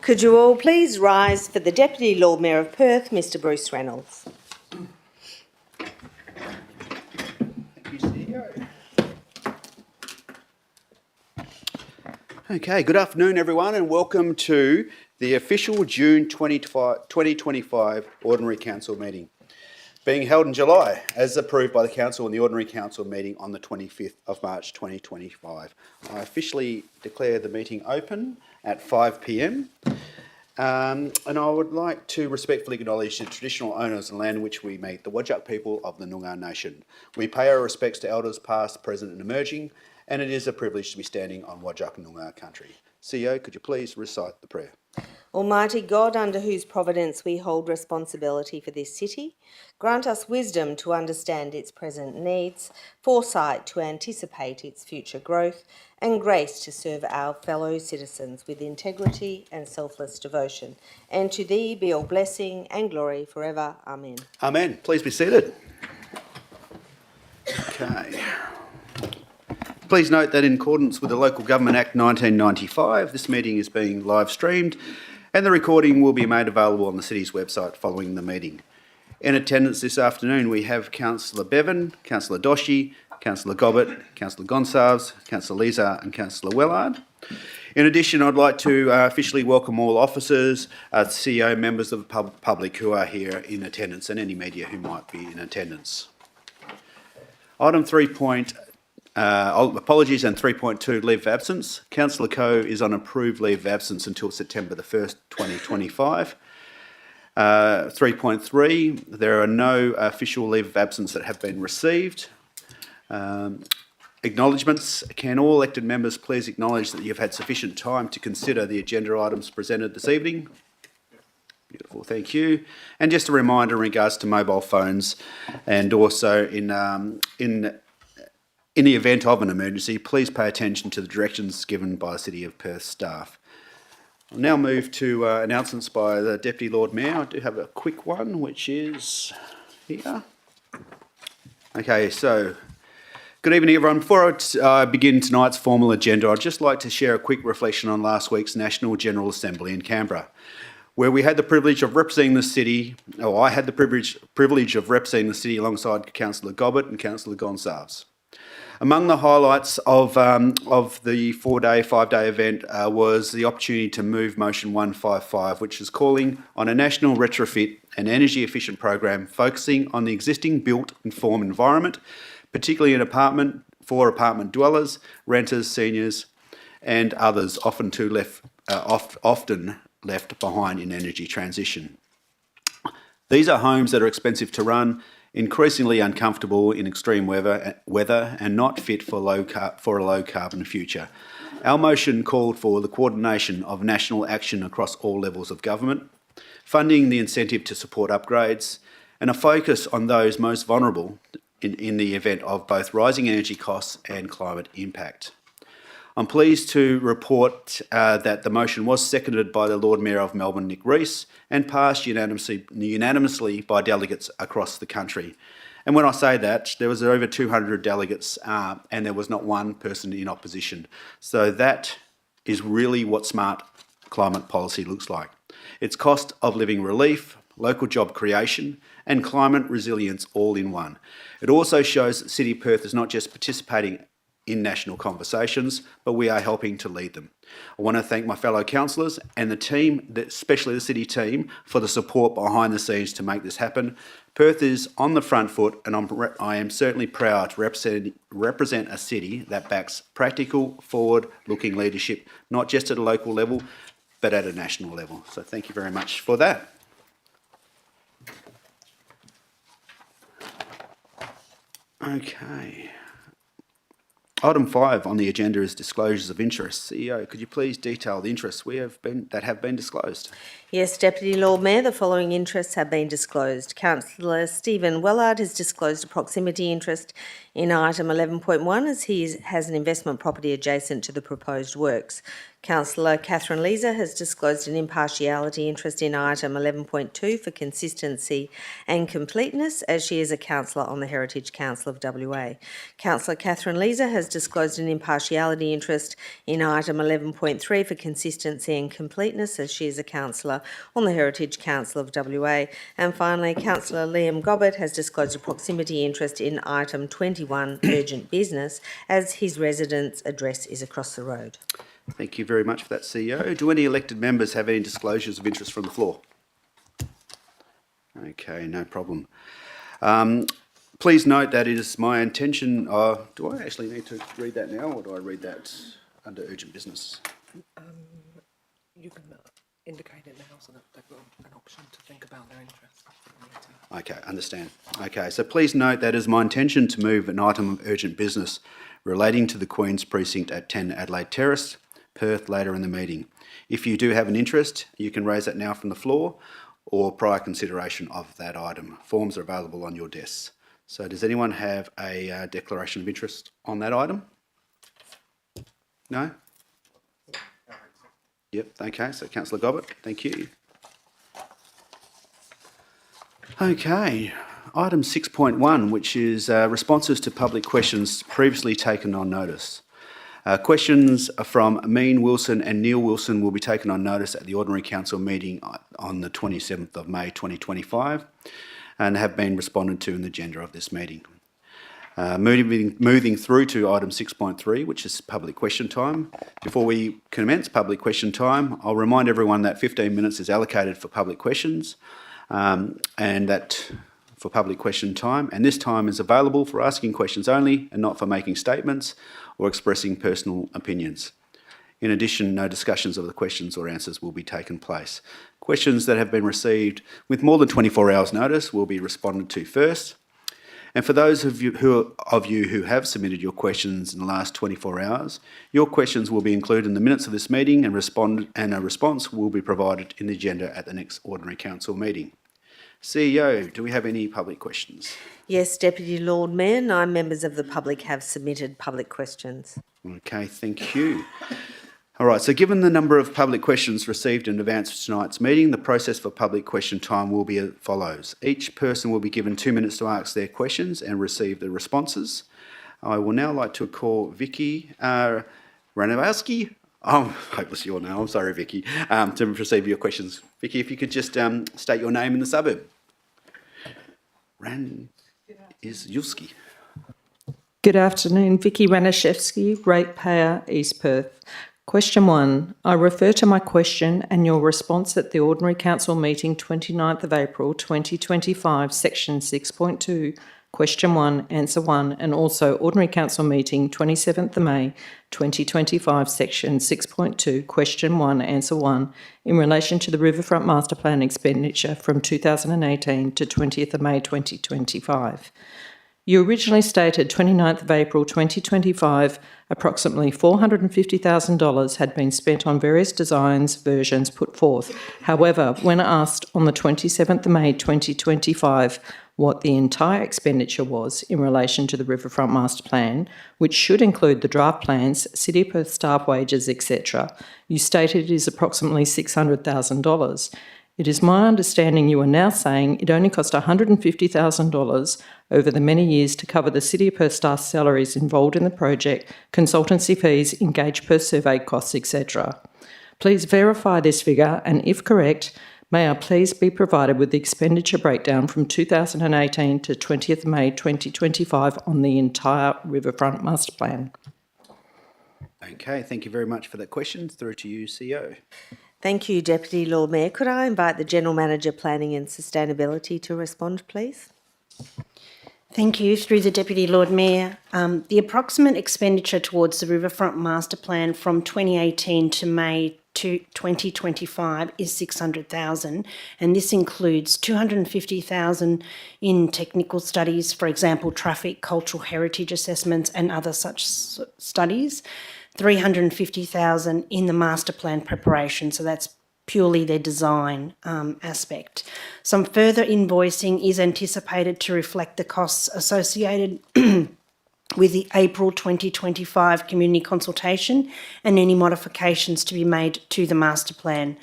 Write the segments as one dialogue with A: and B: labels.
A: Could you all please rise for the Deputy Lord Mayor of Perth, Mr Bruce Reynolds.
B: Thank you, CEO. Okay, good afternoon everyone and welcome to the official June 2025 Ordinary Council meeting, being held in July as approved by the Council in the Ordinary Council meeting on the 25th of March 2025. I officially declare the meeting open at 5 p.m. And I would like to respectfully acknowledge the traditional owners of the land in which we meet, the Whadjuk people of the Noongar Nation. We pay our respects to elders past, present and emerging, and it is a privilege to be standing on Whadjuk Noongar country. CEO, could you please recite the prayer?
A: Almighty God, under whose providence we hold responsibility for this city, grant us wisdom to understand its present needs, foresight to anticipate its future growth, and grace to serve our fellow citizens with integrity and selfless devotion. And to thee be all blessing and glory forever. Amen.
B: Amen. Please be seated. Okay. Please note that in accordance with the Local Government Act 1995, this meeting is being live streamed and the recording will be made available on the City's website following the meeting. In attendance this afternoon we have Councillor Bevan, Councillor Doshi, Councillor Gobbett, Councillor Gonsalves, Councillor Leza and Councillor Wellard. In addition, I'd like to officially welcome all officers, CEO, members of the public who are here in attendance and any media who might be in attendance. Item 3.2. Apologies and 3.2 leave of absence. Councillor Coe is on approved leave of absence until September the 1st, 2025. 3.3, there are no official leave of absence that have been received. Acknowledgements. Can all elected members please acknowledge that you've had sufficient time to consider the agenda items presented this evening? Beautiful, thank you. And just a reminder in regards to mobile phones and also in the event of an emergency, please pay attention to the directions given by the City of Perth staff. I'll now move to announcements by the Deputy Lord Mayor. I do have a quick one, which is here. Okay, so good evening everyone. Before I begin tonight's formal agenda, I'd just like to share a quick reflection on last week's National General Assembly in Canberra, where we had the privilege of representing the city, or I had the privilege of representing the city alongside Councillor Gobbett and Councillor Gonsalves. Among the highlights of the 5-day event was the opportunity to move Motion 155, which is calling on a national retrofit and energy efficient program focusing on the existing built and form environment, particularly for apartment dwellers, renters, seniors and others often left behind in energy transition. These are homes that are expensive to run, increasingly uncomfortable in extreme weather and not fit for a low carbon future. Our motion called for the coordination of national action across all levels of government, funding the incentive to support upgrades, and a focus on those most vulnerable in the event of both rising energy costs and climate impact. I'm pleased to report that the motion was seconded by the Lord Mayor of Melbourne, Nick Rees, and passed unanimously by delegates across the country. And when I say that, there was over 200 delegates and there was not one person in opposition. So that is really what smart climate policy looks like. It's cost of living relief, local job creation and climate resilience all in one. It also shows that City of Perth is not just participating in national conversations, but we are helping to lead them. I want to thank my fellow councillors and the team, especially the city team, for the support behind the scenes to make this happen. Perth is on the front foot and I am certainly proud to represent a city that backs practical, forward-looking leadership, not just at a local level, but at a national level. So thank you very much for that. Okay. Item 5 on the agenda is disclosures of interest. CEO, could you please detail the interests that have been disclosed?
A: Yes, Deputy Lord Mayor, the following interests have been disclosed. Councillor Stephen Wellard has disclosed a proximity interest in item 11.1 as he has an investment property adjacent to the proposed works. Councillor Catherine Leeser has disclosed an impartiality interest in item 11.2 for consistency and completeness as she is a councillor on the Heritage Council of WA. Councillor Catherine Leeser has disclosed an impartiality interest in item 11.3 for consistency and completeness as she is a councillor on the Heritage Council of WA. And finally, Councillor Liam Gobbett has disclosed a proximity interest in item 21 urgent business as his residence address is across the road.
B: Thank you very much for that, CEO. Do any elected members have any disclosures of interest from the floor? Okay, no problem. Please note that it is my intention... do I actually need to read that now, or do I read that under urgent business?
C: You can indicate it now so that they've got an option to think about their interest.
B: Okay, understand. Okay, so please note that it is my intention to move an item of urgent business relating to the Queen's Precinct at 10 Adelaide Terrace, Perth, later in the meeting. If you do have an interest, you can raise that now from the floor or prior consideration of that item. Forms are available on your desks. So does anyone have a declaration of interest on that item? No? Yep, okay, so Councillor Gobbett, thank you. Okay, item 6.1, which is responses to public questions previously taken on notice. Questions from Mean Wilson and Neil Wilson will be taken on notice at the Ordinary Council meeting on the 27th of May 2025 and have been responded to in the agenda of this meeting. Moving through to item 6.3, which is public question time. Before we commence public question time, I'll remind everyone that 15 minutes is allocated for public questions and that for public question time, and this time is available for asking questions only and not for making statements or expressing personal opinions. In addition, no discussions of the questions or answers will be taken place. Questions that have been received with more than 24 hours notice will be responded to first. And for those of you who have submitted your questions in the last 24 hours, your questions will be included in the minutes of this meeting and a response will be provided in the agenda at the next Ordinary Council meeting. CEO, do we have any public questions?
A: Yes, Deputy Lord Mayor, 9 members of the public have submitted public questions.
B: Okay, thank you. All right, so given the number of public questions received in advance of tonight's meeting, the process for public question time will be as follows. Each person will be given 2 minutes to ask their questions and receive the responses. I will now like to call Vicky Ranowski. Oh, hopeless your name. I'm sorry, Vicky, to receive your questions. Vicky, if you could just state your name and the suburb. Yuski.
C: Good afternoon, Vicky Ranashevsky, ratepayer, East Perth. Question 1. I refer to my question and your response at the Ordinary Council meeting 29th of April 2025, section 6.2, question 1, answer 1, and also Ordinary Council meeting 27th of May 2025, section 6.2, question 1, answer 1, in relation to the Riverfront Master Plan expenditure from 2018 to 20th of May 2025. You originally stated 29th of April 2025, approximately $450,000 had been spent on various designs versions put forth. However, when asked on the 27th of May 2025 what the entire expenditure was in relation to the Riverfront Master Plan, which should include the draft plans, City of Perth staff wages, etc., you stated it is approximately $600,000. It is my understanding you are now saying it only cost $150,000 over the many years to cover the City of Perth staff salaries involved in the project, consultancy fees, engaged per survey costs, etc. Please verify this figure and, if correct, may I please be provided with the expenditure breakdown from 2018 to 20th May 2025 on the entire Riverfront Master Plan.
B: Okay, thank you very much for that question. Through to you, CEO.
A: Thank you, Deputy Lord Mayor. Could I invite the General Manager, Planning and Sustainability to respond, please?
D: Thank you. Through the Deputy Lord Mayor, the approximate expenditure towards the Riverfront Master Plan from 2018 to May 2025 is $600,000, and this includes $250,000 in technical studies, for example, traffic, cultural heritage assessments and other such studies, $350,000 in the master plan preparation, so that's purely their design aspect. Some further invoicing is anticipated to reflect the costs associated with the April 2025 community consultation and any modifications to be made to the master plan.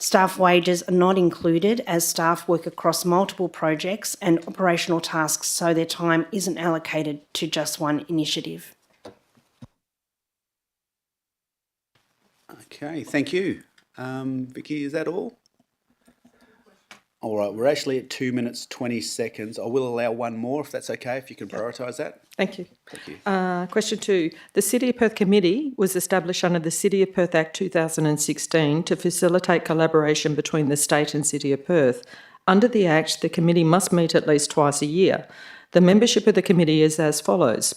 D: Staff wages are not included as staff work across multiple projects and operational tasks, so their time isn't allocated to just one initiative.
B: Okay, thank you. Vicky, is that all? All right, we're actually at 2 minutes, 20 seconds. I will allow one more if that's okay, if you can prioritise that.
C: Thank you.
B: Thank you.
C: Question 2. The City of Perth Committee was established under the City of Perth Act 2016 to facilitate collaboration between the State and City of Perth. Under the Act, the committee must meet at least twice a year. The membership of the committee is as follows: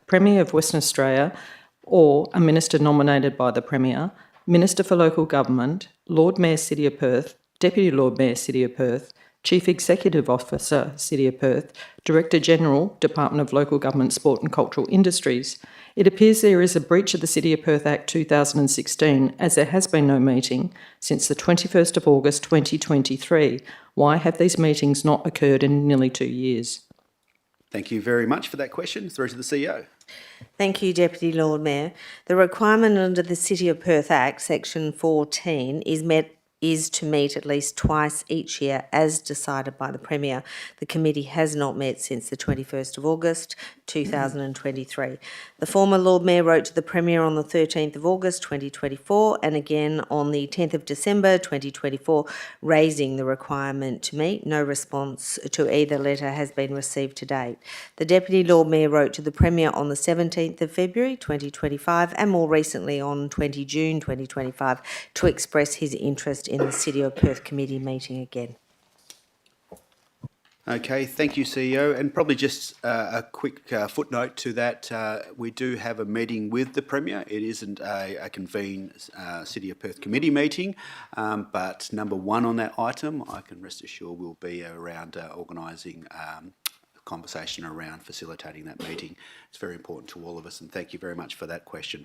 C: Premier of Western Australia or a minister nominated by the Premier, Minister for Local Government, Lord Mayor City of Perth, Deputy Lord Mayor City of Perth, Chief Executive Officer City of Perth, Director General Department of Local Government, Sport and Cultural Industries. It appears there is a breach of the City of Perth Act 2016 as there has been no meeting since the 21st of August 2023. Why have these meetings not occurred in nearly 2 years?
B: Thank you very much for that question. Through to the CEO.
A: Thank you, Deputy Lord Mayor. The requirement under the City of Perth Act, Section 14, is to meet at least twice each year as decided by the Premier. The committee has not met since the 21st of August 2023. The former Lord Mayor wrote to the Premier on the 13th of August 2024 and again on the 10th of December 2024 raising the requirement to meet. No response to either letter has been received to date. The Deputy Lord Mayor wrote to the Premier on the 17th of February 2025 and more recently on 20 June 2025 to express his interest in the City of Perth Committee meeting again.
B: Okay, thank you, CEO. And probably just a quick footnote to that. We do have a meeting with the Premier. It isn't a convened City of Perth Committee meeting, but number one on that item, I can rest assured, will be around organising conversation around facilitating that meeting. It's very important to all of us, and thank you very much for that question.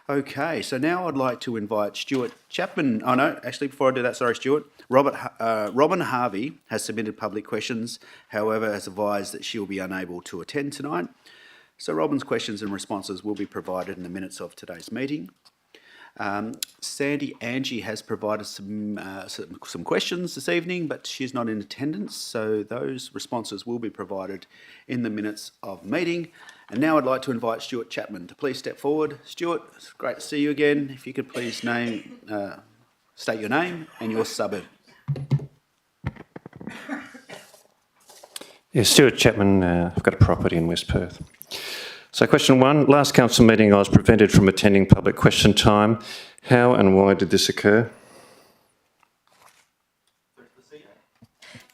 B: Okay, so now I'd like to invite Stuart Chapman. Oh no, actually before I do that, sorry Stuart. Robin Harvey has submitted public questions, however has advised that she will be unable to attend tonight. So Robin's questions and responses will be provided in the minutes of today's meeting. Sandy Angie has provided some questions this evening, but she's not in attendance, so those responses will be provided in the minutes of the meeting. And now I'd like to invite Stuart Chapman to please step forward. Stuart, it's great to see you again. If you could please state your name and your suburb.
E: Yeah, Stuart Chapman, I've got a property in West Perth. So question 1, last council meeting I was prevented from attending public question time. How and why did this occur?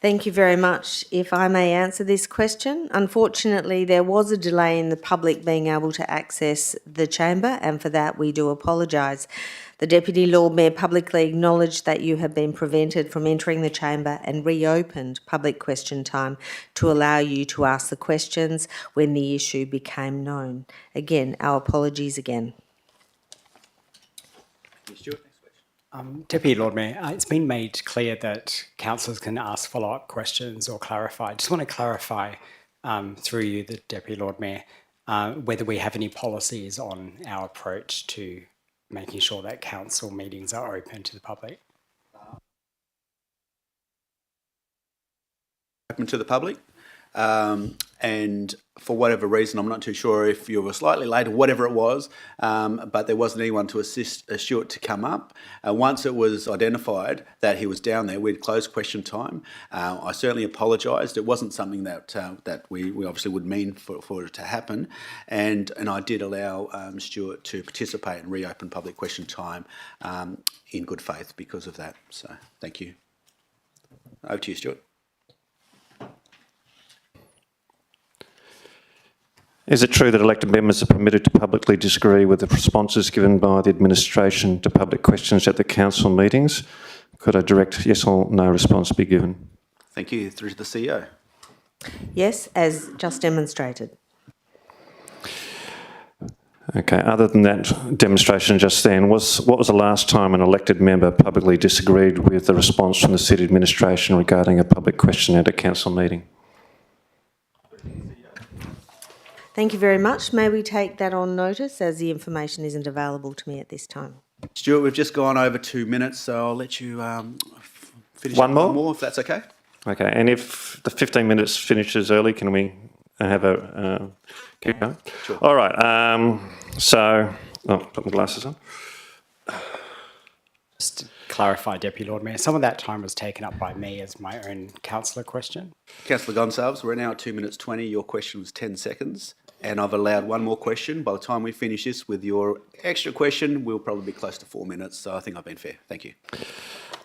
A: Thank you very much. If I may answer this question, unfortunately there was a delay in the public being able to access the chamber, and for that we do apologise. The Deputy Lord Mayor publicly acknowledged that you have been prevented from entering the chamber and reopened public question time to allow you to ask the questions when the issue became known. Again, our apologies again.
F: Deputy Lord Mayor, it's been made clear that councillors can ask follow-up questions or clarify. I just want to clarify through you, the Deputy Lord Mayor, whether we have any policies on our approach to making sure that council meetings are open to the public.
B: Open to the public. And for whatever reason, I'm not too sure if you were slightly late or whatever it was, but there wasn't anyone to assist Stuart to come up. Once it was identified that he was down there, we'd closed question time. I certainly apologised. It wasn't something that we obviously would mean for it to happen. And I did allow Stuart to participate and reopen public question time in good faith because of that. So thank you. Over to you, Stuart.
E: Is it true that elected members are permitted to publicly disagree with the responses given by the administration to public questions at the council meetings? Could a direct yes or no response be given?
B: Thank you. Through to the CEO.
A: Yes, as just demonstrated.
E: Okay, other than that demonstration just then, what was the last time an elected member publicly disagreed with the response from the city administration regarding a public question at a council meeting?
A: Thank you very much. May we take that on notice as the information isn't available to me at this time?
B: Stuart, we've just gone over 2 minutes, so I'll let you finish
E: One
B: up
E: more?
B: one more, if that's okay.
E: Okay, and if the 15 minutes finishes early, can we have a keep going?
B: Sure.
E: All right. Put my glasses on.
F: Just to clarify, Deputy Lord Mayor, some of that time was taken up by me as my own councillor question.
B: Councillor Gonsalves, we're now at 2 minutes 20. Your question was 10 seconds, and I've allowed one more question. By the time we finish this with your extra question, we'll probably be close to 4 minutes, so I think I've been fair. Thank you.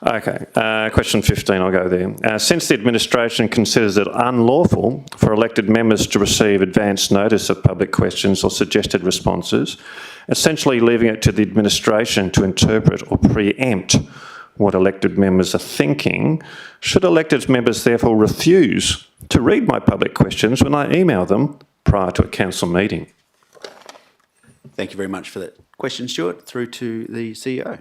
E: Okay, question 15, I'll go there. Since the administration considers it unlawful for elected members to receive advance notice of public questions or suggested responses, essentially leaving it to the administration to interpret or preempt what elected members are thinking, should elected members therefore refuse to read my public questions when I email them prior to a council meeting?
B: Thank you very much for that question, Stuart. Through to the CEO.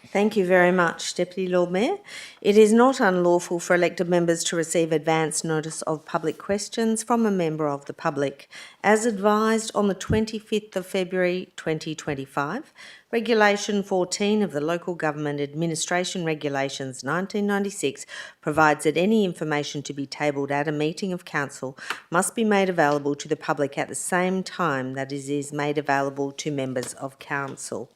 A: Thank you very much, Deputy Lord Mayor. It is not unlawful for elected members to receive advance notice of public questions from a member of the public. As advised on the 25th of February 2025, Regulation 14 of the Local Government Administration Regulations 1996 provides that any information to be tabled at a meeting of council must be made available to the public at the same time that it is made available to members of council.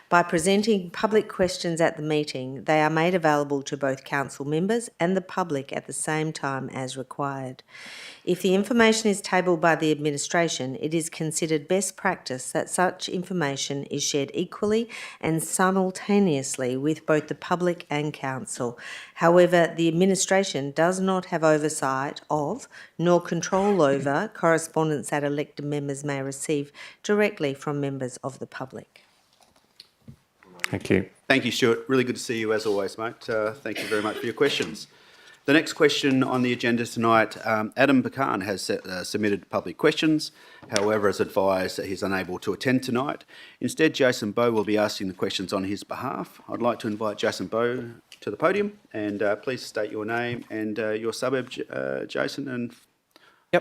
A: By presenting public questions at the meeting, they are made available to both council members and the public at the same time as required. If the information is tabled by the administration, it is considered best practice that such information is shared equally and simultaneously with both the public and council. However, the administration does not have oversight of nor control over correspondence that elected members may receive directly from members of the public.
E: Thank you.
B: Thank you, Stuart. Really good to see you as always, mate. Thank you very much for your questions. The next question on the agenda tonight, Adam Pecan has submitted public questions. However, as advised, he's unable to attend tonight. Instead, Jason Bowe will be asking the questions on his behalf. I'd like to invite Jason Bowe to the podium, and please state your name and your suburb, Jason, and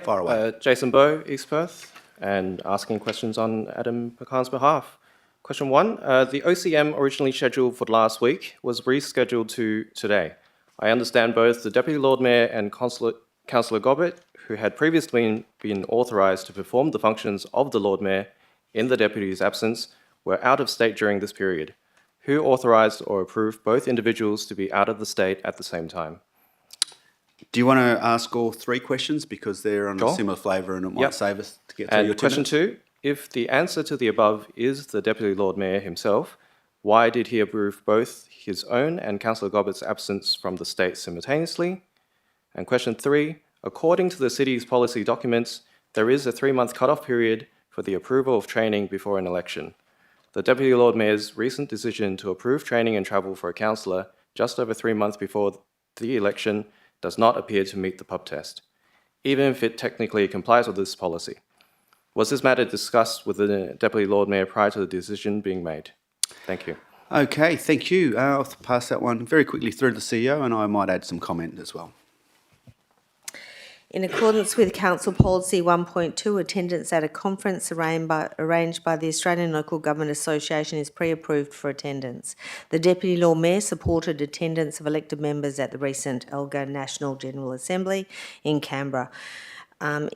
B: fire away.
G: Jason Bowe, East Perth, and asking questions on Adam Pecan's behalf. Question 1, the OCM originally scheduled for last week was rescheduled to today. I understand both the Deputy Lord Mayor and Councillor Gobbett, who had previously been authorised to perform the functions of the Lord Mayor in the Deputy's absence, were out of state during this period. Who authorised or approved both individuals to be out of the state at the same time?
B: Do you want to ask all three questions because they're on a similar flavour and it might save us to get through your 2
G: question
B: minutes?
G: 2, if the answer to the above is the Deputy Lord Mayor himself, why did he approve both his own and Councillor Gobbett's absence from the state simultaneously? And question 3, according to the city's policy documents, there is a 3-month cut-off period for the approval of training before an election. The Deputy Lord Mayor's recent decision to approve training and travel for a councillor just over 3 months before the election does not appear to meet the pub test, even if it technically complies with this policy. Was this matter discussed with the Deputy Lord Mayor prior to the decision being made? Thank you.
B: Okay, thank you. I'll pass that one very quickly through to the CEO and I might add some comment as well.
A: In accordance with Council Policy 1.2, attendance at a conference arranged by the Australian Local Government Association is pre-approved for attendance. The Deputy Lord Mayor supported attendance of elected members at the recent ELGA National General Assembly in Canberra.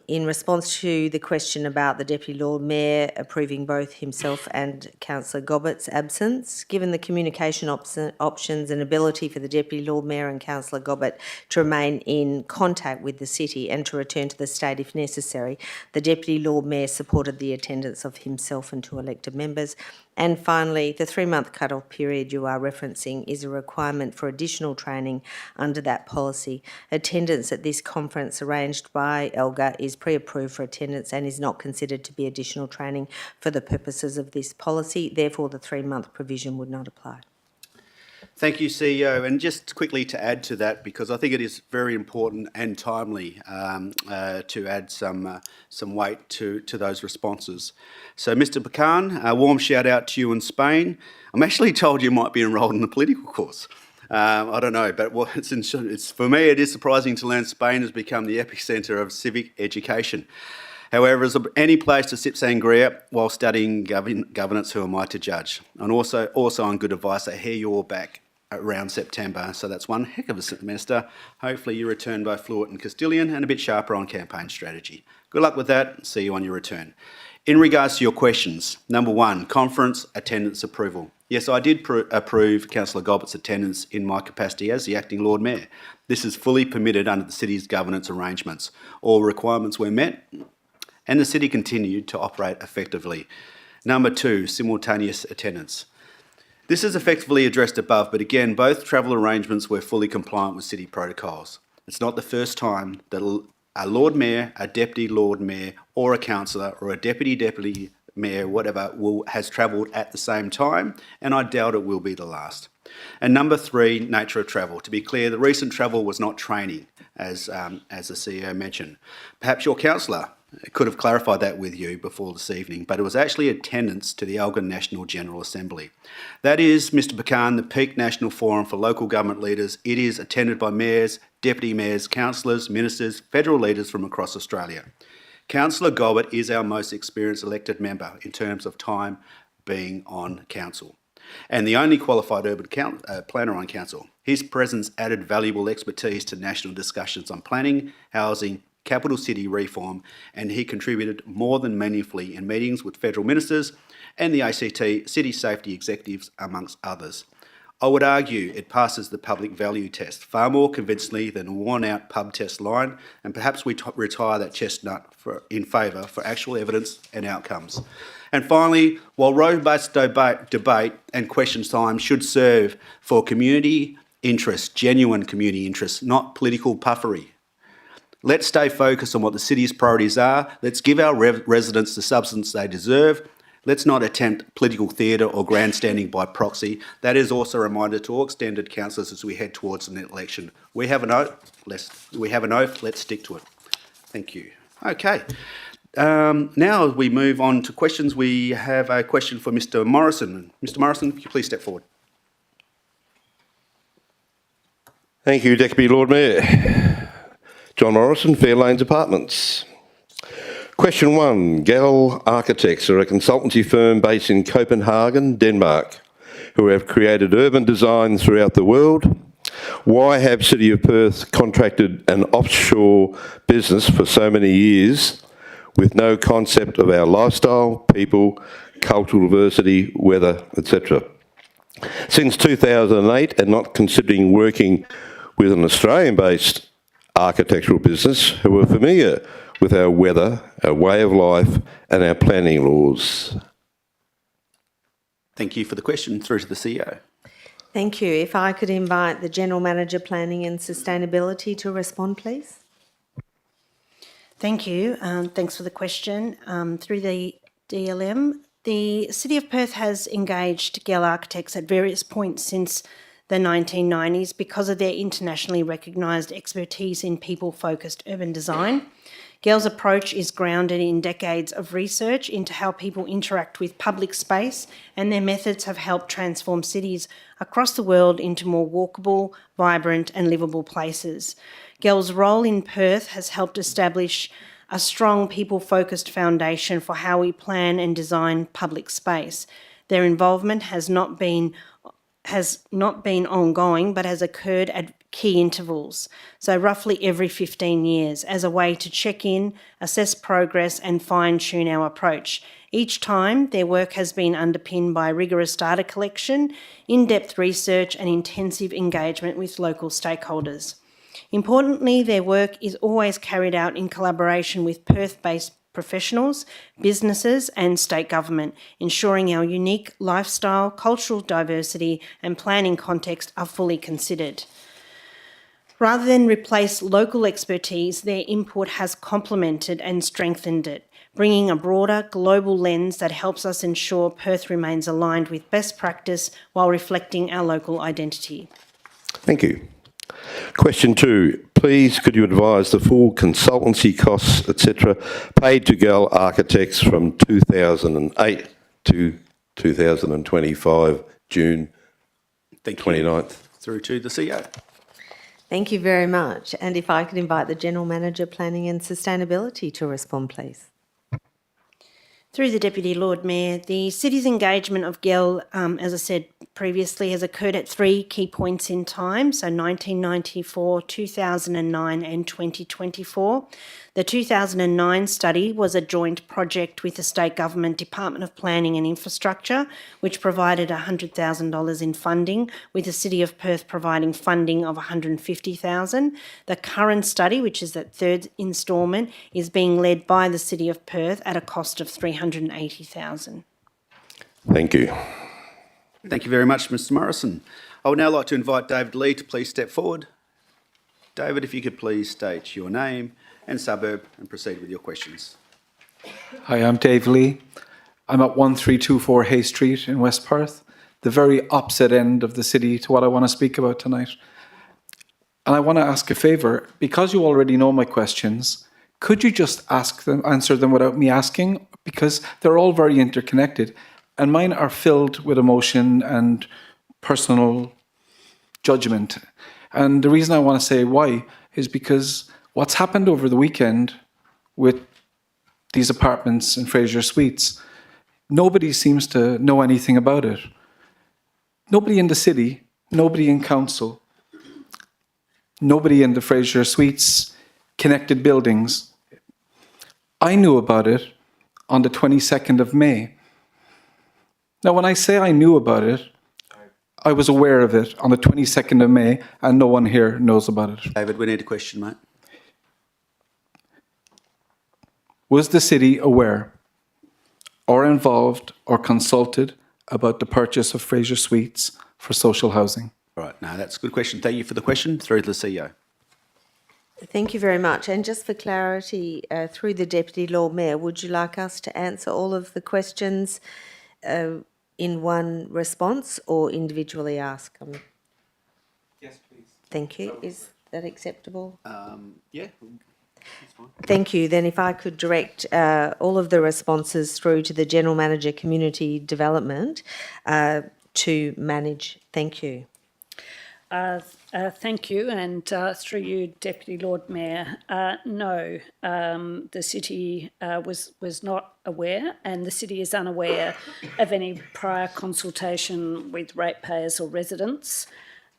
A: In response to the question about the Deputy Lord Mayor approving both himself and Councillor Gobbett's absence, given the communication options and ability for the Deputy Lord Mayor and Councillor Gobbett to remain in contact with the city and to return to the state if necessary, the Deputy Lord Mayor supported the attendance of himself and 2 elected members. And finally, the 3-month cut-off period you are referencing is a requirement for additional training under that policy. Attendance at this conference arranged by ELGA is pre-approved for attendance and is not considered to be additional training for the purposes of this policy. Therefore, the 3-month provision would not apply.
B: Thank you, CEO. And just quickly to add to that, because I think it is very important and timely to add some weight to those responses. So, Mr. Pecan, a warm shout out to you in Spain. I'm actually told you might be enrolled in the political course. I don't know, but for me, it is surprising to learn Spain has become the epicentre of civic education. However, is there any place to sip sangria while studying governance? Who am I to judge? And also on good advice, I hear you're back around September, so that's one heck of a semester. Hopefully you return both fluent in Castilian and a bit sharper on campaign strategy. Good luck with that. See you on your return. In regards to your questions, number one, conference attendance approval. Yes, I did approve Councillor Gobbett's attendance in my capacity as the Acting Lord Mayor. This is fully permitted under the city's governance arrangements. All requirements were met and the city continued to operate effectively. Number two, simultaneous attendance. This is effectively addressed above, but again, both travel arrangements were fully compliant with city protocols. It's not the first time that a Lord Mayor, a Deputy Lord Mayor, or a councillor, or a Deputy Mayor, whatever, has travelled at the same time, and I doubt it will be the last. And number three, nature of travel. To be clear, the recent travel was not training, as the CEO mentioned. Perhaps your councillor could have clarified that with you before this evening, but it was actually attendance to the Elgin National General Assembly. That is, Mr Pecan, the peak national forum for local government leaders. It is attended by mayors, deputy mayors, councillors, ministers, federal leaders from across Australia. Councillor Gobbett is our most experienced elected member in terms of time being on council, and the only qualified urban planner on council. His presence added valuable expertise to national discussions on planning, housing, capital city reform, and he contributed more than meaningfully in meetings with federal ministers and the ACT city safety executives, amongst others. I would argue it passes the public value test far more convincingly than a worn-out pub test line, and perhaps we retire that chestnut in favour for actual evidence and outcomes. And finally, while robust debate and question time should serve for community interest, genuine community interest, not political puffery, let's stay focused on what the city's priorities are. Let's give our residents the substance they deserve. Let's not attempt political theatre or grandstanding by proxy. That is also a reminder to all extended councillors as we head towards an election. We have an oath, let's stick to it. Thank you. Okay. Now we move on to questions. We have a question for Mr Morrison. Mr Morrison, could you please step forward?
H: Thank you, Deputy Lord Mayor. John Morrison, Fairlanes Apartments. Question 1. Gell Architects are a consultancy firm based in Copenhagen, Denmark, who have created urban design throughout the world. Why have City of Perth contracted an offshore business for so many years with no concept of our lifestyle, people, cultural diversity, weather, etc.? Since 2008, and not considering working with an Australian-based architectural business who are familiar with our weather, our way of life, and our planning laws.
B: Thank you for the question. Through to the CEO.
A: Thank you. If I could invite the General Manager, Planning and Sustainability to respond, please.
D: Thank you. Thanks for the question. Through the DLM, the City of Perth has engaged Gell Architects at various points since the 1990s because of their internationally recognised expertise in people-focused urban design. Gell's approach is grounded in decades of research into how people interact with public space, and their methods have helped transform cities across the world into more walkable, vibrant and livable places. Gell's role in Perth has helped establish a strong people-focused foundation for how we plan and design public space. Their involvement has not been ongoing, but has occurred at key intervals, so roughly every 15 years, as a way to check in, assess progress and fine-tune our approach. Each time, their work has been underpinned by rigorous data collection, in-depth research and intensive engagement with local stakeholders. Importantly, their work is always carried out in collaboration with Perth-based professionals, businesses and state government, ensuring our unique lifestyle, cultural diversity and planning context are fully considered. Rather than replace local expertise, their input has complemented and strengthened it, bringing a broader global lens that helps us ensure Perth remains aligned with best practice while reflecting our local identity.
H: Thank you. Question 2. Please could you advise the full consultancy costs, etc., paid to Gell Architects from 2008 to 2025, June 29th?
B: Through to the CEO.
A: Thank you very much. And if I could invite the General Manager, Planning and Sustainability to respond, please.
D: Through the Deputy Lord Mayor, the City's engagement of GEL, as I said previously, has occurred at 3 key points in time, so 1994, 2009 and 2024. The 2009 study was a joint project with the State Government Department of Planning and Infrastructure, which provided $100,000 in funding, with the City of Perth providing funding of $150,000. The current study, which is that third instalment, is being led by the City of Perth at a cost of $380,000.
H: Thank you.
B: Thank you very much, Mr Morrison. I would now like to invite David Lee to please step forward. David, if you could please state your name and suburb and proceed with your questions.
I: Hi, I'm Dave Lee. I'm at 1324 Hay Street in West Perth, the very opposite end of the city to what I want to speak about tonight. And I want to ask a favour. Because you already know my questions, could you just answer them without me asking? Because they're all very interconnected, and mine are filled with emotion and personal judgment. And the reason I want to say why is because what's happened over the weekend with these apartments in Fraser Suites, nobody seems to know anything about it. Nobody in the city, nobody in council, nobody in the Fraser Suites connected buildings. I knew about it on the 22nd of May. Now, when I say I knew about it, I was aware of it on the 22nd of May, and no one here knows about it.
B: David, we need a question, mate.
I: Was the city aware or involved or consulted about the purchase of Fraser Suites for social housing?
B: Right, no, that's a good question. Thank you for the question. Through to the CEO.
A: Thank you very much. And just for clarity, through the Deputy Lord Mayor, would you like us to answer all of the questions in one response or individually ask them?
I: Yes, please.
A: Thank you. Is that acceptable?
B: Yeah, that's fine.
A: Thank you. Then if I could direct all of the responses through to the General Manager Community Development to manage. Thank you.
J: Thank you, and through you, Deputy Lord Mayor, no, the city was not aware, and the city is unaware of any prior consultation with ratepayers or residents.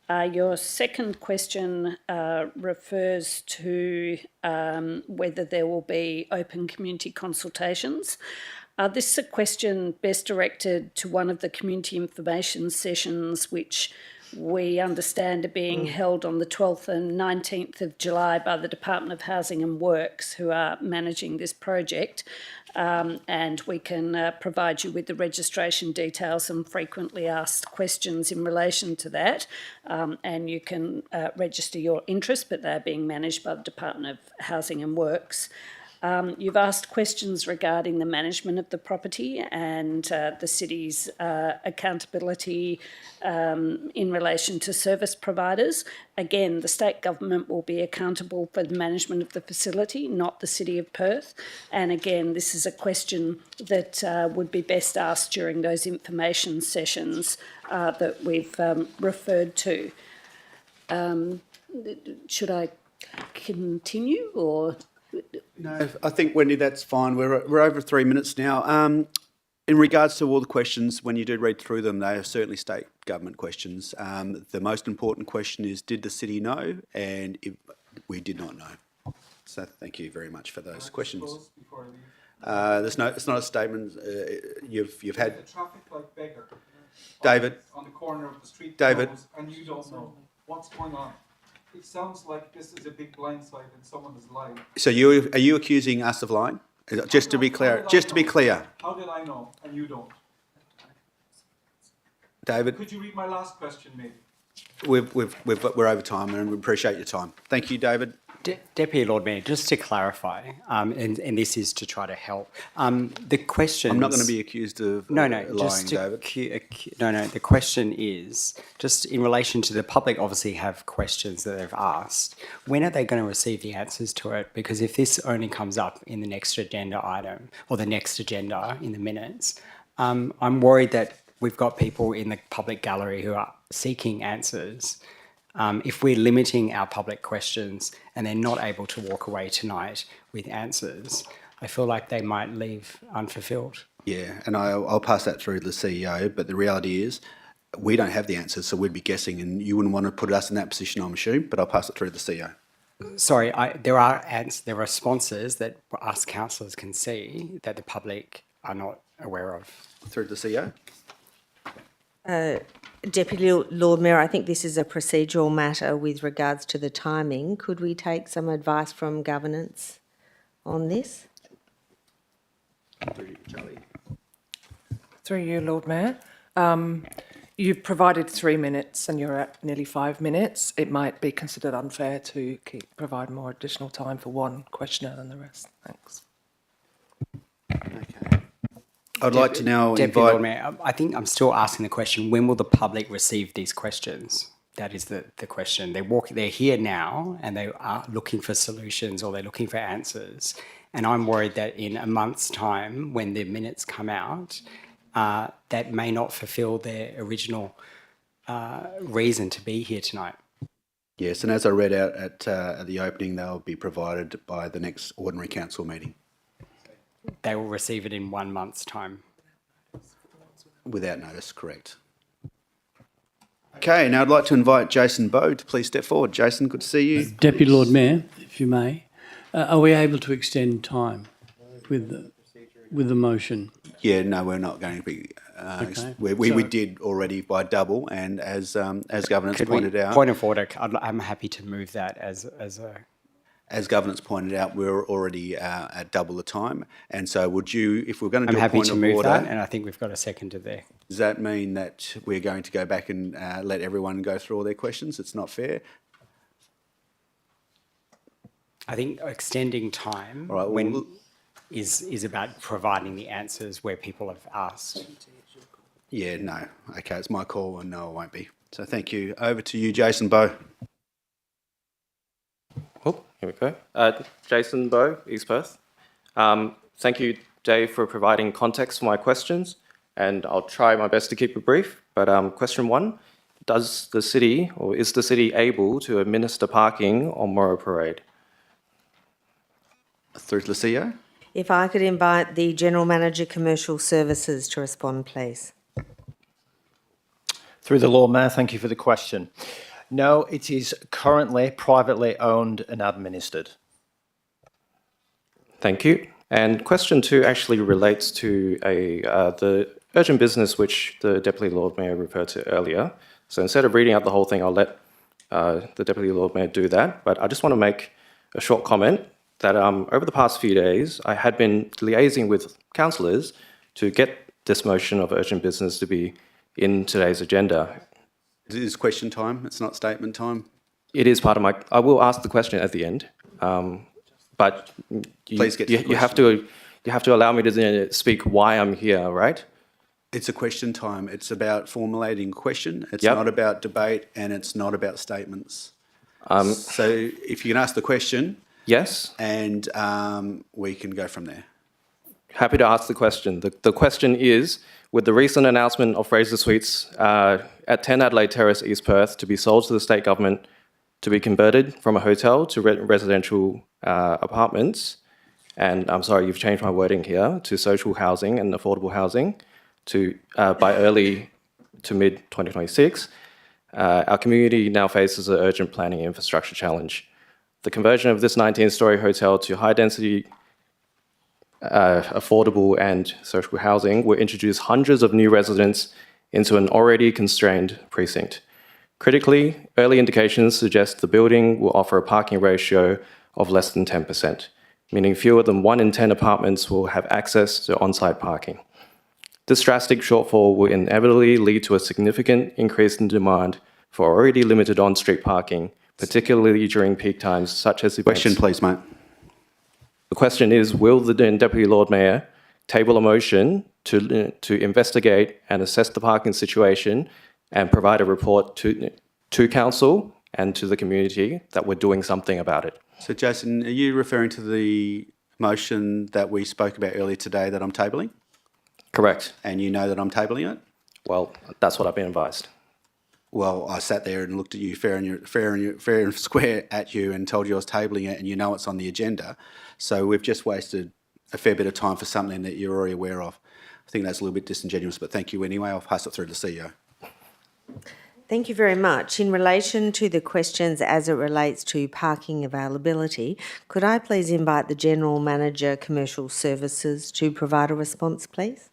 J: Your second question refers to whether there will be open community consultations. This is a question best directed to one of the community information sessions, which we understand are being held on the 12th and 19th of July by the Department of Housing and Works, who are managing this project. And we can provide you with the registration details and frequently asked questions in relation to that. And you can register your interest, but they're being managed by the Department of Housing and Works. You've asked questions regarding the management of the property and the city's accountability in relation to service providers. Again, the state government will be accountable for the management of the facility, not the City of Perth. And again, this is a question that would be best asked during those information sessions that we've referred to. Should I continue or...?
B: No, I think, Wendy, that's fine. We're over 3 minutes now. In regards to all the questions, when you do read through them, they are certainly state government questions. The most important question is, did the city know? And we did not know. So thank you very much for those questions. It's not a statement. You've had
I: The traffic like beggar.
B: David.
I: On the corner of the street.
B: David.
I: And you don't know what's going on. It sounds like this is a big blindside and someone is lying.
B: So are you accusing us of lying? Just to be clear.
I: How did I know and you don't?
B: David,
I: Could you read my last question, maybe?
B: we're over time, and we appreciate your time. Thank you, David.
F: Deputy Lord Mayor, just to clarify, and this is to try to help, the question...
B: I'm not going to be accused of lying, David.
F: The question is, just in relation to the public obviously have questions that they've asked, when are they going to receive the answers to it? Because if this only comes up in the next agenda item, or the next agenda in the minutes, I'm worried that we've got people in the public gallery who are seeking answers. If we're limiting our public questions and they're not able to walk away tonight with answers, I feel like they might leave unfulfilled.
B: Yeah, and I'll pass that through to the CEO, but the reality is we don't have the answers, so we'd be guessing, and you wouldn't want to put us in that position, I'm assuming, but I'll pass it through to the CEO.
F: Sorry, there are responses that us councillors can see that the public are not aware of.
B: Through to the CEO.
A: Deputy Lord Mayor, I think this is a procedural matter with regards to the timing. Could we take some advice from governance on this?
K: Through you, Lord Mayor. You've provided 3 minutes and you're at nearly 5 minutes. It might be considered unfair to provide more additional time for one questioner than the rest. Thanks.
B: Okay. I'd like to now
F: Deputy
B: invite...
F: Lord Mayor, I think I'm still asking the question, when will the public receive these questions? That is the question. They're here now and they are looking for solutions or they're looking for answers. And I'm worried that in a month's time, when the minutes come out, that may not fulfil their original reason to be here tonight.
B: Yes, and as I read out at the opening, they'll be provided by the next ordinary council meeting.
F: They will receive it in 1 month's time.
B: Without notice, correct. Okay, now I'd like to invite Jason Bowe to please step forward. Jason, good to see you.
L: Deputy Lord Mayor, if you may, are we able to extend time with the motion?
B: Yeah, no, we're not going to be.
L: Okay.
B: We did already by double, and as governance pointed out,
F: Point of order. I'm happy to move that
B: as governance pointed out, we're already at double the time, and so would you, if we're going to do
F: I'm
B: a
F: happy
B: point
F: to
B: of
F: move
B: order,
F: that, and I think we've got a seconder there.
B: does that mean that we're going to go back and let everyone go through all their questions? It's not fair.
F: I think extending time
B: All right,
F: is about providing the answers where people have asked.
B: Yeah, no. Okay, it's my call, and no, it won't be. So thank you. Over to you, Jason Bowe.
G: Oh, here we go. Jason Bowe, East Perth. Thank you, Dave, for providing context for my questions, and I'll try my best to keep it brief. But question 1, is the city able to administer parking on Morrow Parade?
B: Through to the CEO.
A: If I could invite the General Manager Commercial Services to respond, please.
M: Through the Lord Mayor, thank you for the question. No, it is currently privately owned and administered.
G: Thank you. And question 2 actually relates to the urgent business which the Deputy Lord Mayor referred to earlier. So instead of reading out the whole thing, I'll let the Deputy Lord Mayor do that. But I just want to make a short comment that over the past few days, I had been liaising with councillors to get this motion of urgent business to be in today's agenda.
B: It is question time. It's not statement time.
G: It is part of my... I will ask the question at the end, but
B: Please get to the
G: you have to allow me to speak why I'm here, right?
B: It's a question time. It's about formulating a question. It's
G: Yep.
B: not about debate, and it's not about statements. So if you can ask the question...
G: Yes.
B: And we can go from there.
G: Happy to ask the question. The question is, with the recent announcement of Fraser Suites at 10 Adelaide Terrace, East Perth, to be sold to the state government to be converted from a hotel to residential apartments, and I'm sorry, you've changed my wording here, to social housing and affordable housing by early to mid-2026, our community now faces an urgent planning infrastructure challenge. The conversion of this 19-storey hotel to high-density, affordable and social housing will introduce hundreds of new residents into an already constrained precinct. Critically, early indications suggest the building will offer a parking ratio of less than 10%, meaning fewer than 1 in 10 apartments will have access to on-site parking. This drastic shortfall will inevitably lead to a significant increase in demand for already limited on-street parking, particularly during peak times such as events.
B: Question, please, mate.
G: The question is, will the Deputy Lord Mayor table a motion to investigate and assess the parking situation and provide a report to council and to the community that we're doing something about it?
B: So, Jason, are you referring to the motion that we spoke about earlier today that I'm tabling?
G: Correct.
B: And you know that I'm tabling it?
G: Well, that's what I've been advised.
B: Well, I sat there and looked at you fair and square at you and told you I was tabling it, and you know it's on the agenda. So we've just wasted a fair bit of time for something that you're already aware of. I think that's a little bit disingenuous, but thank you anyway. I'll pass it through to the CEO.
A: Thank you very much. In relation to the questions as it relates to parking availability, could I please invite the General Manager, Commercial Services to provide a response, please?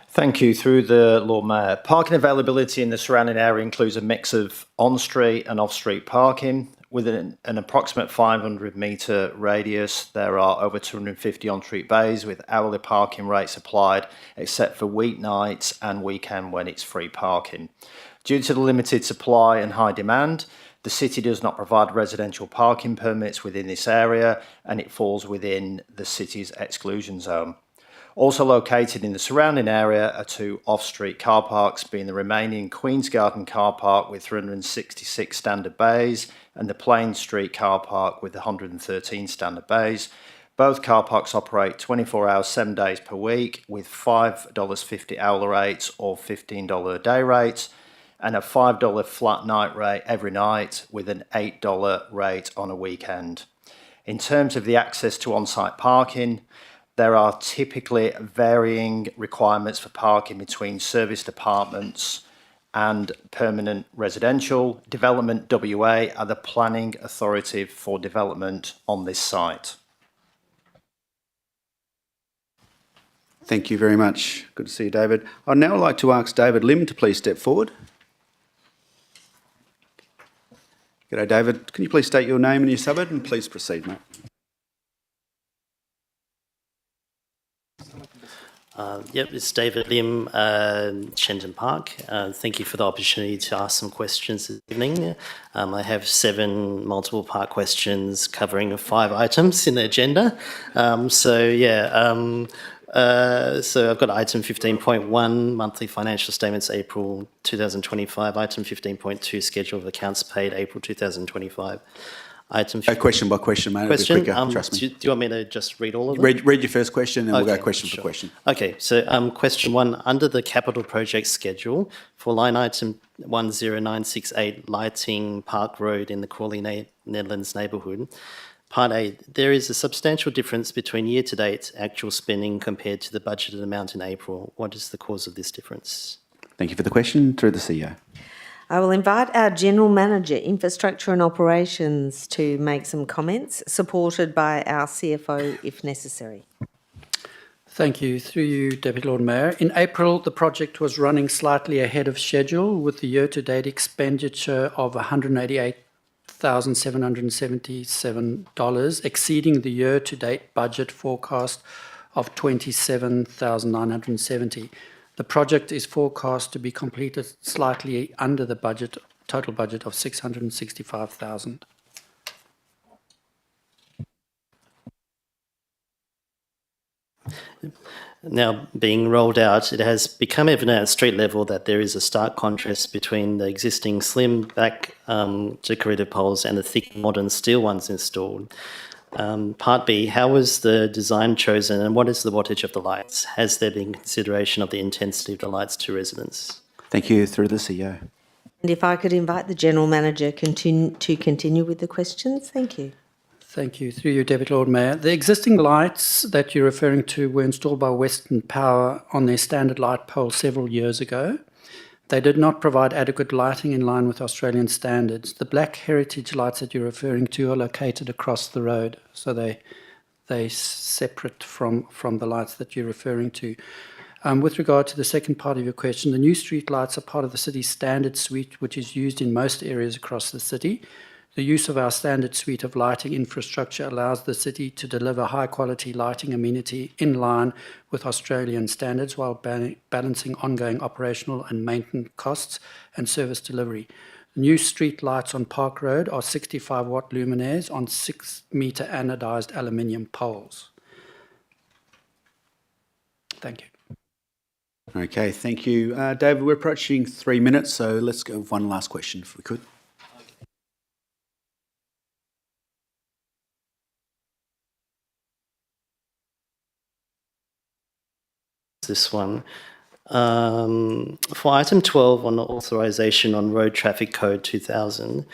M: Thank you. Through the Lord Mayor. Parking availability in the surrounding area includes a mix of on-street and off-street parking. Within an approximate 500 metre radius, there are over 250 on-street bays with hourly parking rates applied, except for weeknights and weekend when it's free parking. Due to the limited supply and high demand, the city does not provide residential parking permits within this area, and it falls within the city's exclusion zone. Also located in the surrounding area are two off-street car parks, being the remaining Queen's Garden car park with 366 standard bays and the Plain Street car park with 113 standard bays. Both car parks operate 24 hours, 7 days per week with $5.50 hourly rates or $15 a day rates, and a $5 flat night rate every night with an $8 rate on a weekend. In terms of the access to on-site parking, there are typically varying requirements for parking between serviced apartments and permanent residential. Development WA are the planning authority for development on this site.
B: Thank you very much. Good to see you, David. I'd now like to ask David Lim to please step forward. G'day, David. Can you please state your name and your suburb and please proceed, mate?
N: Yep, it's David Lim, Shenton Park. Thank you for the opportunity to ask some questions this evening. I have 7 multiple part questions covering 5 items in the agenda. So I've got item 15.1, monthly financial statements, April 2025. Item 15.2, schedule of accounts paid, April 2025. Item
B: question by question, mate.
N: Question.
B: It'll be quicker, trust me.
N: Do you want me to just read all of them?
B: Read your first question and we'll go
N: Okay,
B: question
N: sure.
B: for question.
N: Okay, so question 1, under the capital project schedule for line item 10968, lighting Park Road in the Crawley Netherlands neighbourhood, Part A, there is a substantial difference between year-to-date actual spending compared to the budgeted amount in April. What is the cause of this difference?
B: Thank you for the question. Through the CEO.
A: I will invite our General Manager, Infrastructure and Operations, to make some comments, supported by our CFO if necessary.
L: Thank you. Through you, Deputy Lord Mayor. In April, the project was running slightly ahead of schedule with the year-to-date expenditure of $188,777, exceeding the year-to-date budget forecast of $27,970. The project is forecast to be completed slightly under the budget, total budget of $665,000.
N: Now being rolled out, it has become evident at street level that there is a stark contrast between the existing slim back decorative poles and the thick modern steel ones installed. Part B, how was the design chosen and what is the wattage of the lights? Has there been consideration of the intensity of the lights to residents?
B: Thank you. Through the CEO.
A: And if I could invite the General Manager to continue with the questions. Thank you.
L: Thank you. Through you, Deputy Lord Mayor. The existing lights that you're referring to were installed by Western Power on their standard light pole several years ago. They did not provide adequate lighting in line with Australian standards. The black heritage lights that you're referring to are located across the road, so they're separate from the lights that you're referring to. With regard to the second part of your question, the new street lights are part of the city's standard suite, which is used in most areas across the city. The use of our standard suite of lighting infrastructure allows the city to deliver high-quality lighting amenity in line with Australian standards while balancing ongoing operational and maintenance costs and service delivery. The new street lights on Park Road are 65-watt luminaires on 6-metre anodised aluminium poles. Thank you.
B: Okay, thank you. David, we're approaching 3 minutes, so let's go with one last question if we could.
N: This one. For item 12 on the authorisation on Road Traffic Code 2000,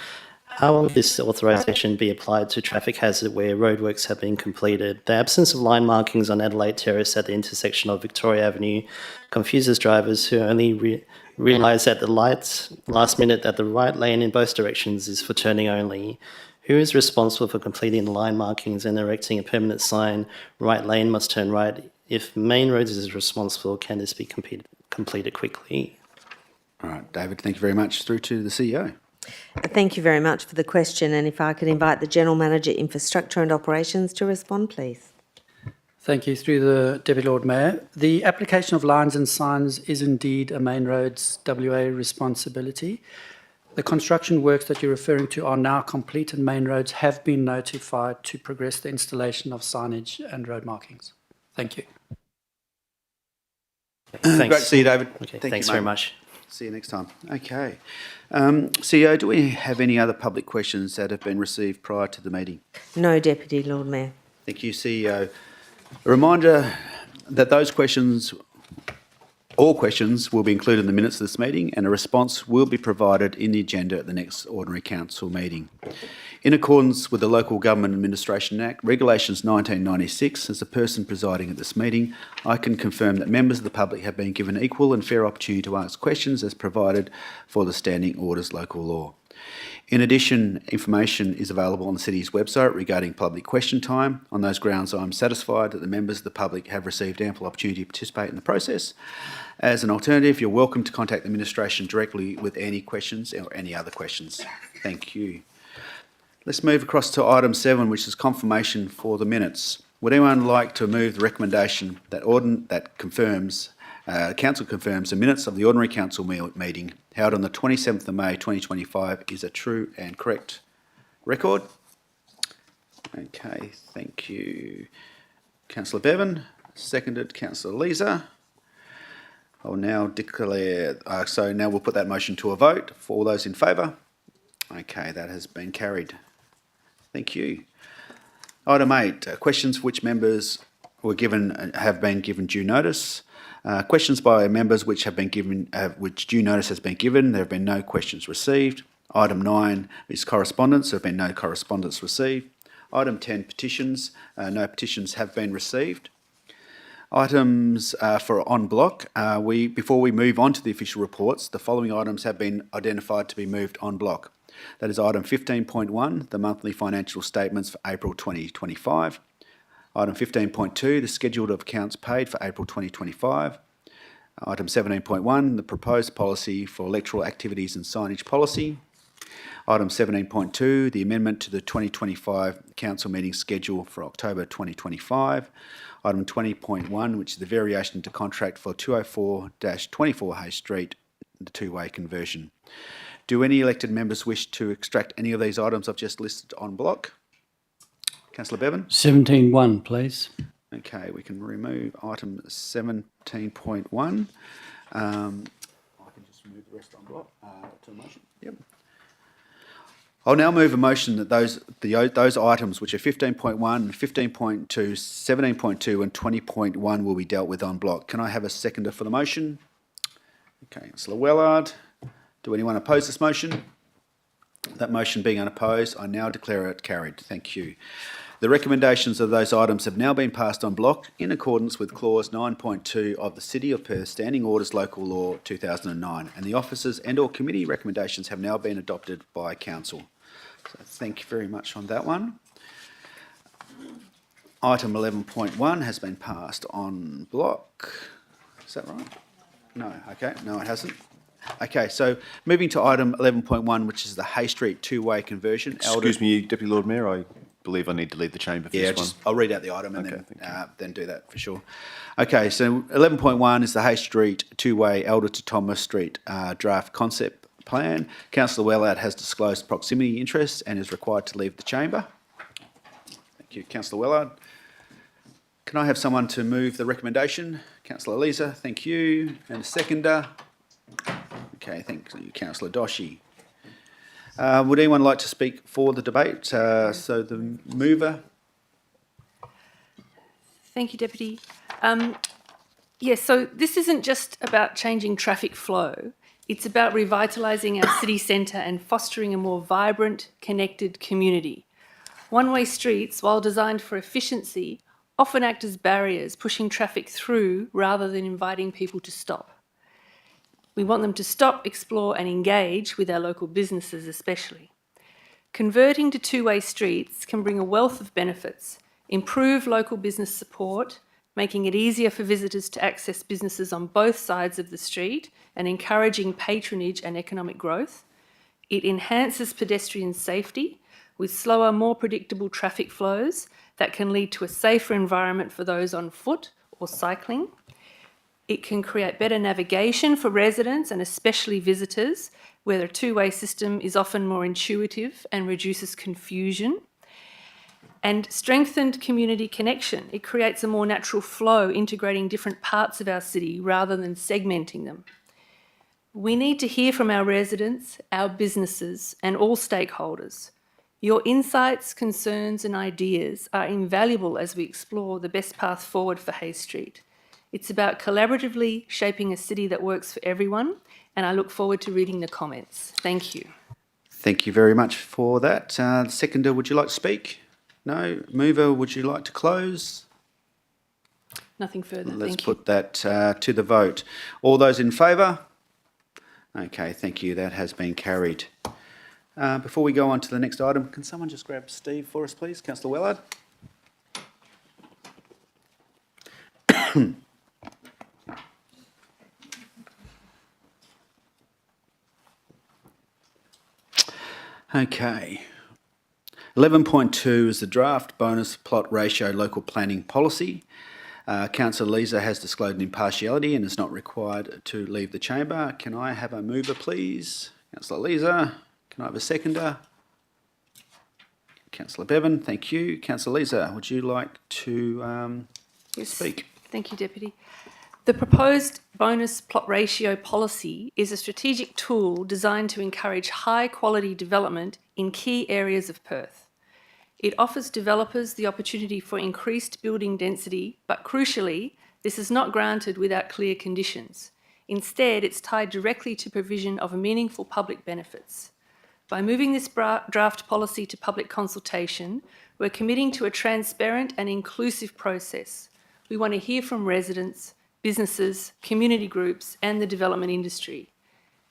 N: How will this authorisation be applied to traffic hazard where roadworks have been completed? The absence of line markings on Adelaide Terrace at the intersection of Victoria Avenue confuses drivers who only realise at the lights last minute that the right lane in both directions is for turning only. Who is responsible for completing the line markings and erecting a permanent sign, right lane must turn right? If Main Roads is responsible, can this be completed quickly?
B: All right, David, thank you very much. Through to the CEO.
A: Thank you very much for the question, and if I could invite the General Manager, Infrastructure and Operations to respond, please.
L: Thank you. Through the Deputy Lord Mayor. The application of lines and signs is indeed a Main Roads WA responsibility. The construction works that you're referring to are now complete, and Main Roads have been notified to progress the installation of signage and road markings. Thank you.
B: Great to see you, David.
N: Okay,
B: Thank
N: thanks
B: you,
N: very
B: mate.
N: much.
B: See you next time. Okay. CEO, do we have any other public questions that have been received prior to the meeting?
A: No, Deputy Lord Mayor.
B: Thank you, CEO. A reminder that all questions will be included in the minutes of this meeting, and a response will be provided in the agenda at the next Ordinary Council meeting. In accordance with the Local Government Administration Act, Regulations 1996, as the person presiding at this meeting, I can confirm that members of the public have been given equal and fair opportunity to ask questions as provided for the Standing Orders Local Law. In addition, information is available on the City's website regarding public question time. On those grounds, I'm satisfied that the members of the public have received ample opportunity to participate in the process. As an alternative, you're welcome to contact the administration directly with any questions or any other questions. Thank you. Let's move across to item 7, which is confirmation for the minutes. Would anyone like to move the recommendation that Council confirms the minutes of the Ordinary Council meeting held on the 27th of May 2025 is a true and correct record? Okay, thank you. Councillor Bevan, seconded Councillor Leeser. I'll now declare, so now we'll put that motion to a vote. For all those in favour? Okay, that has been carried. Thank you. Item 8, questions for which members have been given due notice. Questions by members which have been given, which due notice has been given. There have been no questions received. Item 9 is correspondence. There have been no correspondence received. Item 10, petitions. No petitions have been received. Items for en bloc. Before we move on to the official reports, the following items have been identified to be moved en bloc. That is item 15.1, the monthly financial statements for April 2025. Item 15.2, the schedule of accounts paid for April 2025. Item 17.1, the proposed policy for electoral activities and signage policy. Item 17.2, the amendment to the 2025 council meeting schedule for October 2025. Item 20.1, which is the variation to contract for 204-24 Hay Street, the two-way conversion. Do any elected members wish to extract any of these items I've just listed en bloc? Councillor Bevan?
L: 17.1, please.
B: Okay, we can remove item 17.1. I can just remove the rest en bloc to a motion. Yep. I'll now move a motion that those items, which are 15.1, 15.2, 17.2 and 20.1 will be dealt with en bloc. Can I have a seconder for the motion? Okay, Councillor Wellard. Do anyone oppose this motion? That motion being unopposed, I now declare it carried. Thank you. The recommendations of those items have now been passed en bloc in accordance with Clause 9.2 of the City of Perth Standing Orders Local Law 2009, and the officers and/or committee recommendations have now been adopted by Council. So thank you very much on that one. Item 11.1 has been passed en bloc. Is that right? No. Okay. No, it hasn't. Okay, so moving to item 11.1, which is the Hay Street two-way conversion.
O: Excuse me, Deputy Lord Mayor, I believe I need to leave the chamber for this one.
B: I'll read out the item and then do that for sure. Okay, so 11.1 is the Hay Street two-way Elder to Thomas Street draft concept plan. Councillor Wellard has disclosed proximity interests and is required to leave the chamber. Thank you, Councillor Wellard. Can I have someone to move the recommendation? Councillor Leeser, thank you. And a seconder? Okay, thank you, Councillor Doshi. Would anyone like to speak for the debate? So the mover.
P: Thank you, Deputy. Yes, so this isn't just about changing traffic flow. It's about revitalising our city centre and fostering a more vibrant, connected community. One-way streets, while designed for efficiency, often act as barriers, pushing traffic through rather than inviting people to stop. We want them to stop, explore and engage with our local businesses especially. Converting to two-way streets can bring a wealth of benefits, improve local business support, making it easier for visitors to access businesses on both sides of the street and encouraging patronage and economic growth. It enhances pedestrian safety with slower, more predictable traffic flows that can lead to a safer environment for those on foot or cycling. It can create better navigation for residents and especially visitors, where a two-way system is often more intuitive and reduces confusion. And strengthened community connection. It creates a more natural flow, integrating different parts of our city rather than segmenting them. We need to hear from our residents, our businesses, and all stakeholders. Your insights, concerns, and ideas are invaluable as we explore the best path forward for Hay Street. It's about collaboratively shaping a city that works for everyone, and I look forward to reading the comments. Thank you.
B: Thank you very much for that. Seconder, would you like to speak? No. Mover, would you like to close?
P: Nothing further.
B: Let's
P: Thank you.
B: put that to the vote. All those in favour? Okay, thank you. That has been carried. Before we go on to the next item, can someone just grab Steve for us, please? Councillor Wellard. Okay. 11.2 is the draft bonus plot ratio local planning policy. Councillor Leeser has disclosed impartiality and is not required to leave the chamber. Can I have a mover, please? Councillor Leeser. Can I have a seconder? Councillor Bevan, thank you. Councillor Leeser, would you like to speak?
P: Thank you, Deputy. The proposed bonus plot ratio policy is a strategic tool designed to encourage high-quality development in key areas of Perth. It offers developers the opportunity for increased building density, but crucially, this is not granted without clear conditions. Instead, it's tied directly to provision of meaningful public benefits. By moving this draft policy to public consultation, we're committing to a transparent and inclusive process. We want to hear from residents, businesses, community groups, and the development industry.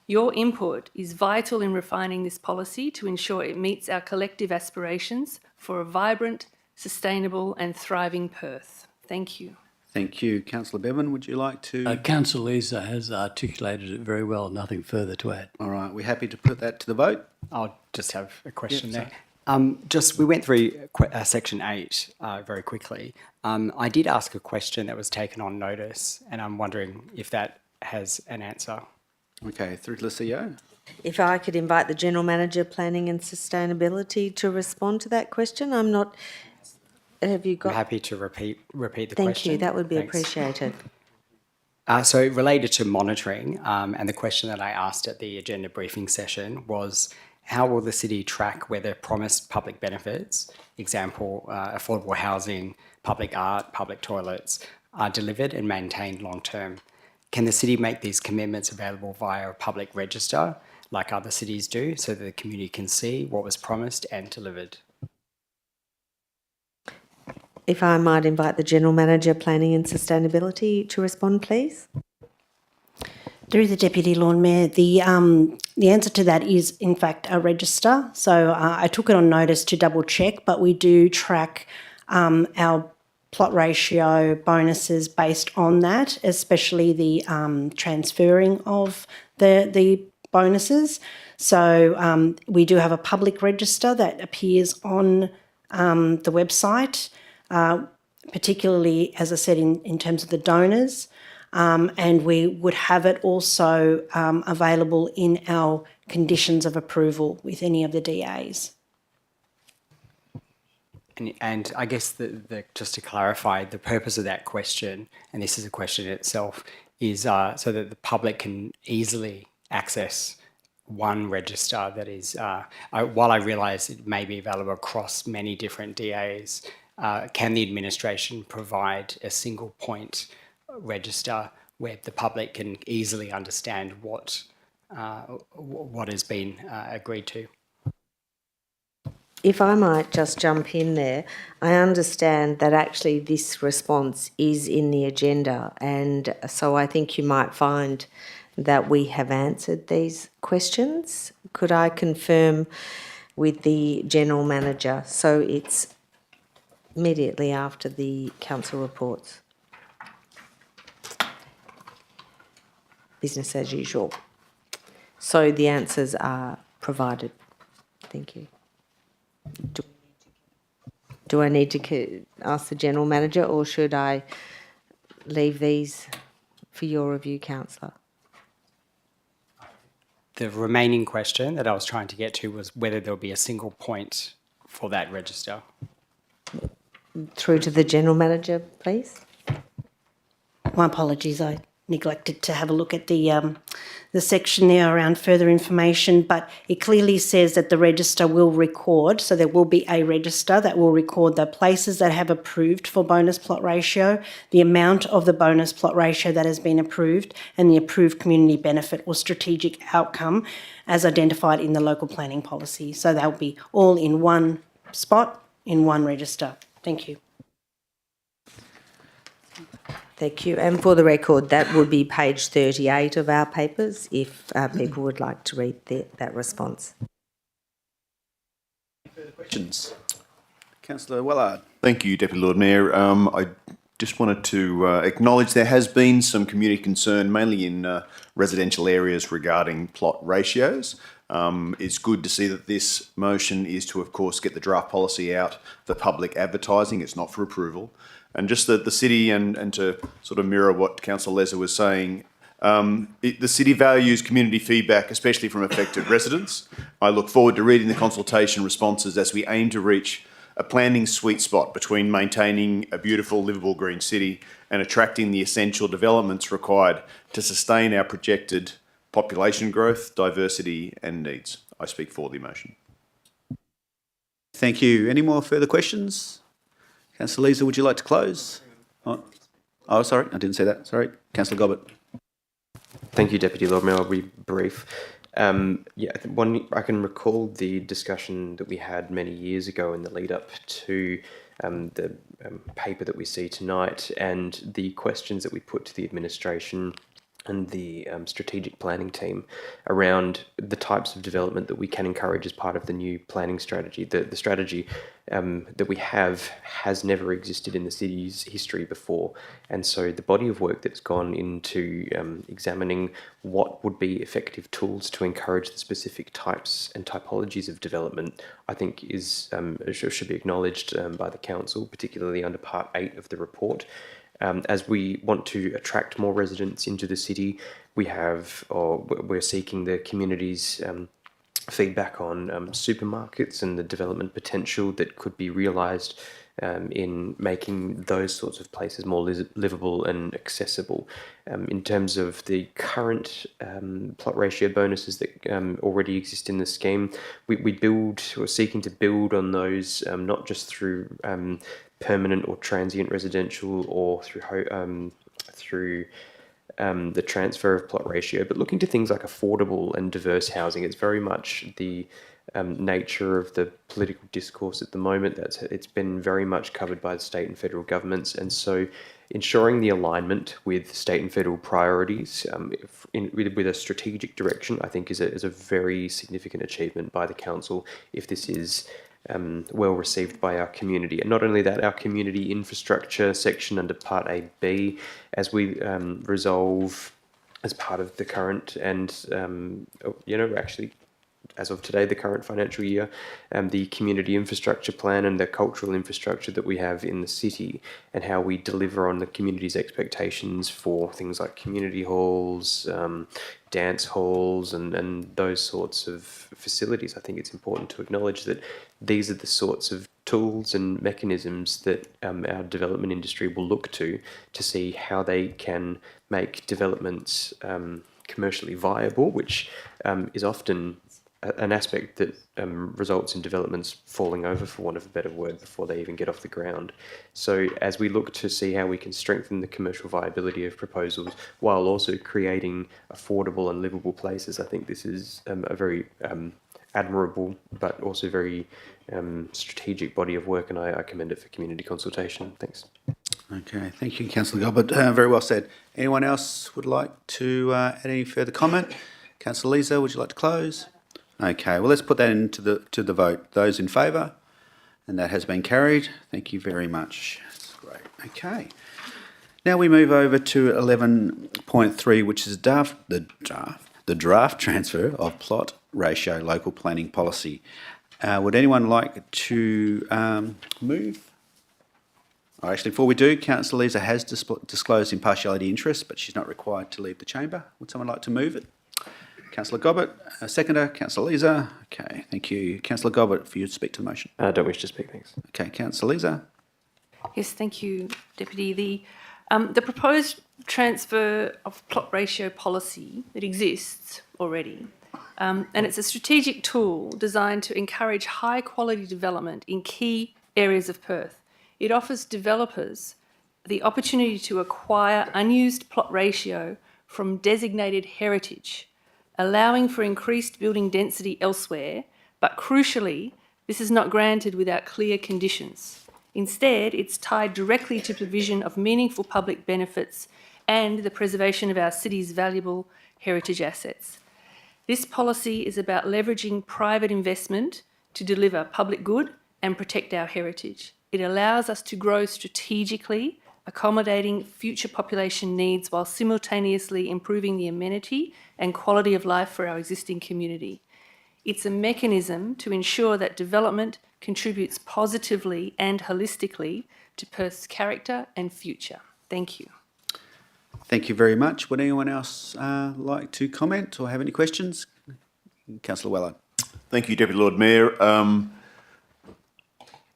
P: Your input is vital in refining this policy to ensure it meets our collective aspirations for a vibrant, sustainable, and thriving Perth. Thank you.
B: Thank you. Councillor Bevan, would you like to?
Q: Councillor Leeser has articulated it very well. Nothing further to add.
B: All right. We're happy to put that to the vote.
F: I'll just have a question
B: Yep,
F: there. We went through section 8 very quickly. I did ask a question that was taken on notice, and I'm wondering if that has an answer.
B: Okay, through to the CEO.
A: If I could invite the General Manager, Planning and Sustainability to respond to that question. I'm not... Have you got...
F: I'm happy to repeat the question.
A: Thank you. That would be
F: Thanks.
A: appreciated.
F: So related to monitoring, and the question that I asked at the agenda briefing session was, how will the city track whether promised public benefits, example, affordable housing, public art, public toilets, are delivered and maintained long term? Can the city make these commitments available via a public register, like other cities do, so that the community can see what was promised and delivered?
A: If I might invite the General Manager, Planning and Sustainability to respond, please.
D: Through the Deputy Lord Mayor, the answer to that is, in fact, a register. So I took it on notice to double check, but we do track our plot ratio bonuses based on that, especially the transferring of the bonuses. So we do have a public register that appears on the website, particularly, as I said, in terms of the donors. And we would have it also available in our conditions of approval with any of the DAs.
F: And I guess just to clarify, the purpose of that question, and this is a question in itself, is so that the public can easily access one register that is, while I realise it may be available across many different DAs, can the administration provide a single point register where the public can easily understand what what has been agreed to.
A: If I might just jump in there, I understand that actually this response is in the agenda, and so I think you might find that we have answered these questions. Could I confirm with the General Manager? So it's immediately after the council reports. Business as usual. So the answers are provided. Thank you. Do I need to ask the General Manager, or should I leave these for your review, Councillor?
F: The remaining question that I was trying to get to was whether there'll be a single point for that register.
A: Through to the General Manager, please.
D: My apologies, I neglected to have a look at the section there around further information, but it clearly says that the register will record, so there will be a register that will record the places that have approved for bonus plot ratio, the amount of the bonus plot ratio that has been approved, and the approved community benefit or strategic outcome as identified in the local planning policy. So they'll be all in one spot, in one register. Thank you.
A: Thank you. And for the record, that would be page 38 of our papers if people would like to read that response.
B: Further questions? Councillor Wellard.
O: Thank you, Deputy Lord Mayor. I just wanted to acknowledge there has been some community concern, mainly in residential areas, regarding plot ratios. It's good to see that this motion is to, of course, get the draft policy out for public advertising. It's not for approval. And just that the city, and to sort of mirror what Councillor Lesser was saying, the city values community feedback, especially from affected residents. I look forward to reading the consultation responses as we aim to reach a planning sweet spot between maintaining a beautiful, livable green city and attracting the essential developments required to sustain our projected population growth, diversity and needs. I speak for the motion.
B: Thank you. Any more further questions? Councillor Leeser, would you like to close? Oh, sorry, I didn't say that. Sorry. Councillor Gobbett.
R: Thank you, Deputy Lord Mayor. I'll be brief. I can recall the discussion that we had many years ago in the lead up to the paper that we see tonight, and the questions that we put to the administration and the strategic planning team around the types of development that we can encourage as part of the new planning strategy. The strategy that we have has never existed in the city's history before. And so the body of work that's gone into examining what would be effective tools to encourage the specific types and typologies of development, I think is should be acknowledged by the council, particularly under part 8 of the report. As we want to attract more residents into the city, we're seeking the community's feedback on supermarkets and the development potential that could be realised in making those sorts of places more livable and accessible. In terms of the current plot ratio bonuses that already exist in the scheme, we're seeking to build on those, not just through permanent or transient residential or through the transfer of plot ratio, but looking to things like affordable and diverse housing. It's very much the nature of the political discourse at the moment. It's been very much covered by the state and federal governments, and so ensuring the alignment with state and federal priorities with a strategic direction, I think, is a very significant achievement by the council if this is well received by our community. And not only that, our community infrastructure section under Part 8B, as we resolve as part of the current and, actually as of today, the current financial year, the community infrastructure plan and the cultural infrastructure that we have in the city, and how we deliver on the community's expectations for things like community halls, dance halls and those sorts of facilities. I think it's important to acknowledge that these are the sorts of tools and mechanisms that our development industry will look to see how they can make developments commercially viable, which is often an aspect that results in developments falling over, for want of a better word, before they even get off the ground. So as we look to see how we can strengthen the commercial viability of proposals while also creating affordable and livable places, I think this is a very admirable but also very strategic body of work, and I commend it for community consultation. Thanks.
B: Okay, thank you, Councillor Gilbert. Very well said. Anyone else would like to add any further comment? Councillor Lisa, would you like to close? Okay, well, let's put that into the vote. Those in favour? And that has been carried. Thank you very much. That's great. Okay. Now we move over to 11.3, which is the draft transfer of plot ratio local planning policy. Would anyone like to move? Oh, actually, before we do, Councillor Lisa has disclosed impartiality interest, but she's not required to leave the chamber. Would someone like to move it? Councillor Gobbett, seconder. Councillor Lisa. Okay, thank you. Councillor Gobbett, for you to speak to the motion.
R: I don't wish to speak, thanks.
B: Okay, Councillor Lisa.
P: Yes, thank you, Deputy. The proposed transfer of plot ratio policy that exists already, and it's a strategic tool designed to encourage high quality development in key areas of Perth. It offers developers the opportunity to acquire unused plot ratio from designated heritage, allowing for increased building density elsewhere, but crucially, this is not granted without clear conditions. Instead, it's tied directly to provision of meaningful public benefits and the preservation of our city's valuable heritage assets. This policy is about leveraging private investment to deliver public good and protect our heritage. It allows us to grow strategically, accommodating future population needs while simultaneously improving the amenity and quality of life for our existing community. It's a mechanism to ensure that development contributes positively and holistically to Perth's character and future. Thank you.
B: Thank you very much. Would anyone else like to comment or have any questions? Councillor Weller.
O: Thank you, Deputy Lord Mayor.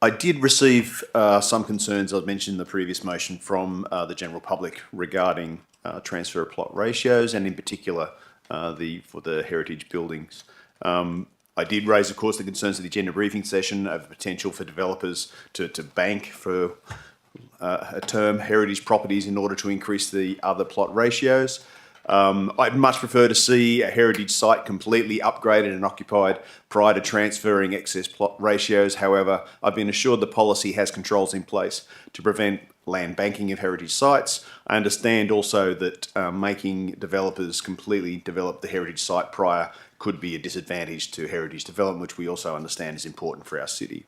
O: I did receive some concerns, I've mentioned in the previous motion, from the general public regarding transfer of plot ratios and in particular for the heritage buildings. I did raise, of course, the concerns of the agenda briefing session over the potential for developers to bank for a term heritage properties in order to increase the other plot ratios. I'd much prefer to see a heritage site completely upgraded and occupied prior to transferring excess plot ratios. However, I've been assured the policy has controls in place to prevent land banking of heritage sites. I understand also that making developers completely develop the heritage site prior could be a disadvantage to heritage development, which we also understand is important for our city.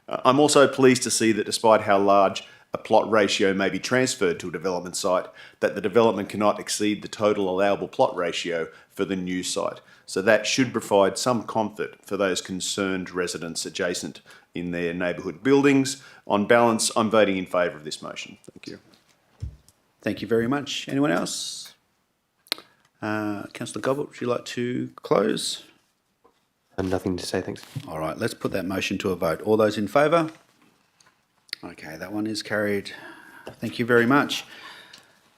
O: I'm also pleased to see that despite how large a plot ratio may be transferred to a development site, that the development cannot exceed the total allowable plot ratio for the new site. So that should provide some comfort for those concerned residents adjacent in their neighbourhood buildings. On balance, I'm voting in favour of this motion. Thank you.
B: Thank you very much. Anyone else? Councillor Gobbett, would you like to close?
R: Nothing to say, thanks.
B: All right, let's put that motion to a vote. All those in favour? Okay, that one is carried. Thank you very much.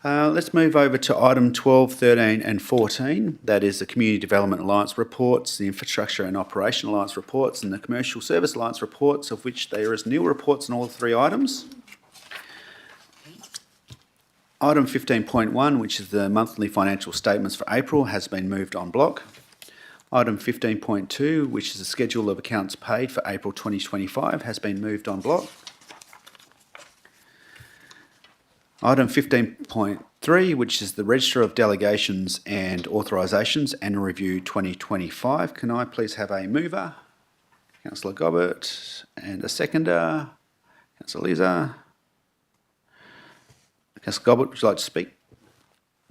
B: Let's move over to item 12, 13 and 14. That is the Community Development Alliance reports, the Infrastructure and Operation Alliance reports and the Commercial Service Alliance reports, of which there is nil reports on all three items. Item 15.1, which is the monthly financial statements for April, has been moved en bloc. Item 15.2, which is the schedule of accounts paid for April 2025, has been moved en bloc. Item 15.3, which is the Register of Delegations and Authorisations Annual Review 2025. Can I please have a mover? Councillor Gobbett, and a seconder? Councillor Lisa. Councillor Gobbett, would you like to speak?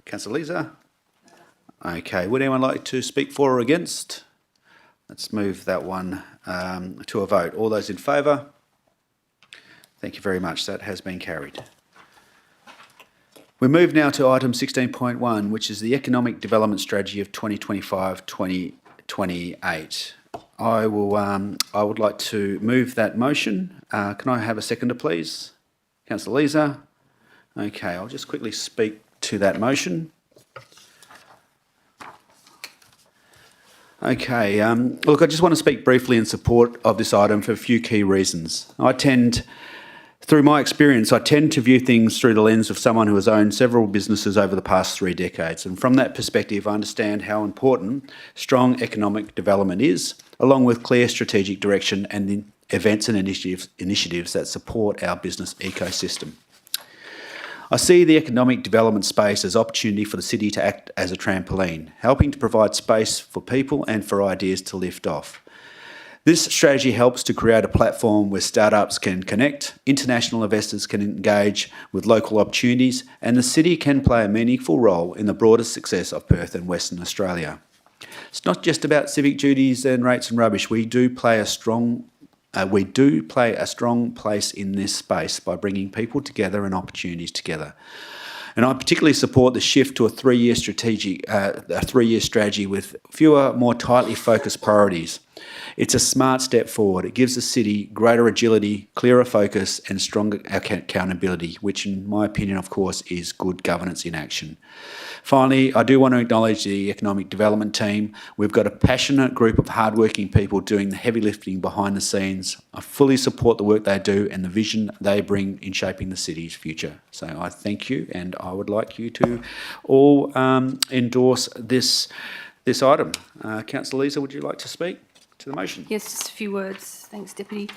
B: Councillor Lisa? Okay, would anyone like to speak for or against? Let's move that one to a vote. All those in favour? Thank you very much. That has been carried. We move now to item 16.1, which is the Economic Development Strategy of 2025-2028. I would like to move that motion. Can I have a seconder, please? Councillor Lisa. Okay, I'll just quickly speak to that motion. Okay, look, I just want to speak briefly in support of this item for a few key reasons. Through my experience, I tend to view things through the lens of someone who has owned several businesses over the past 3 decades. And from that perspective, I understand how important strong economic development is, along with clear strategic direction and the events and initiatives that support our business ecosystem. I see the economic development space as opportunity for the city to act as a trampoline, helping to provide space for people and for ideas to lift off. This strategy helps to create a platform where startups can connect, international investors can engage with local opportunities, and the city can play a meaningful role in the broader success of Perth and Western Australia. It's not just about civic duties and rates and rubbish. We do play a strong place in this space by bringing people together and opportunities together. And I particularly support the shift to a 3-year strategy with fewer, more tightly focused priorities. It's a smart step forward. It gives the city greater agility, clearer focus, and stronger accountability, which in my opinion, of course, is good governance in action. Finally, I do want to acknowledge the economic development team. We've got a passionate group of hardworking people doing the heavy lifting behind the scenes. I fully support the work they do and the vision they bring in shaping the city's future. So I thank you, and I would like you to all endorse this item. Councillor Leeser, would you like to speak to the motion?
P: Yes, just a few words. Thanks, Deputy.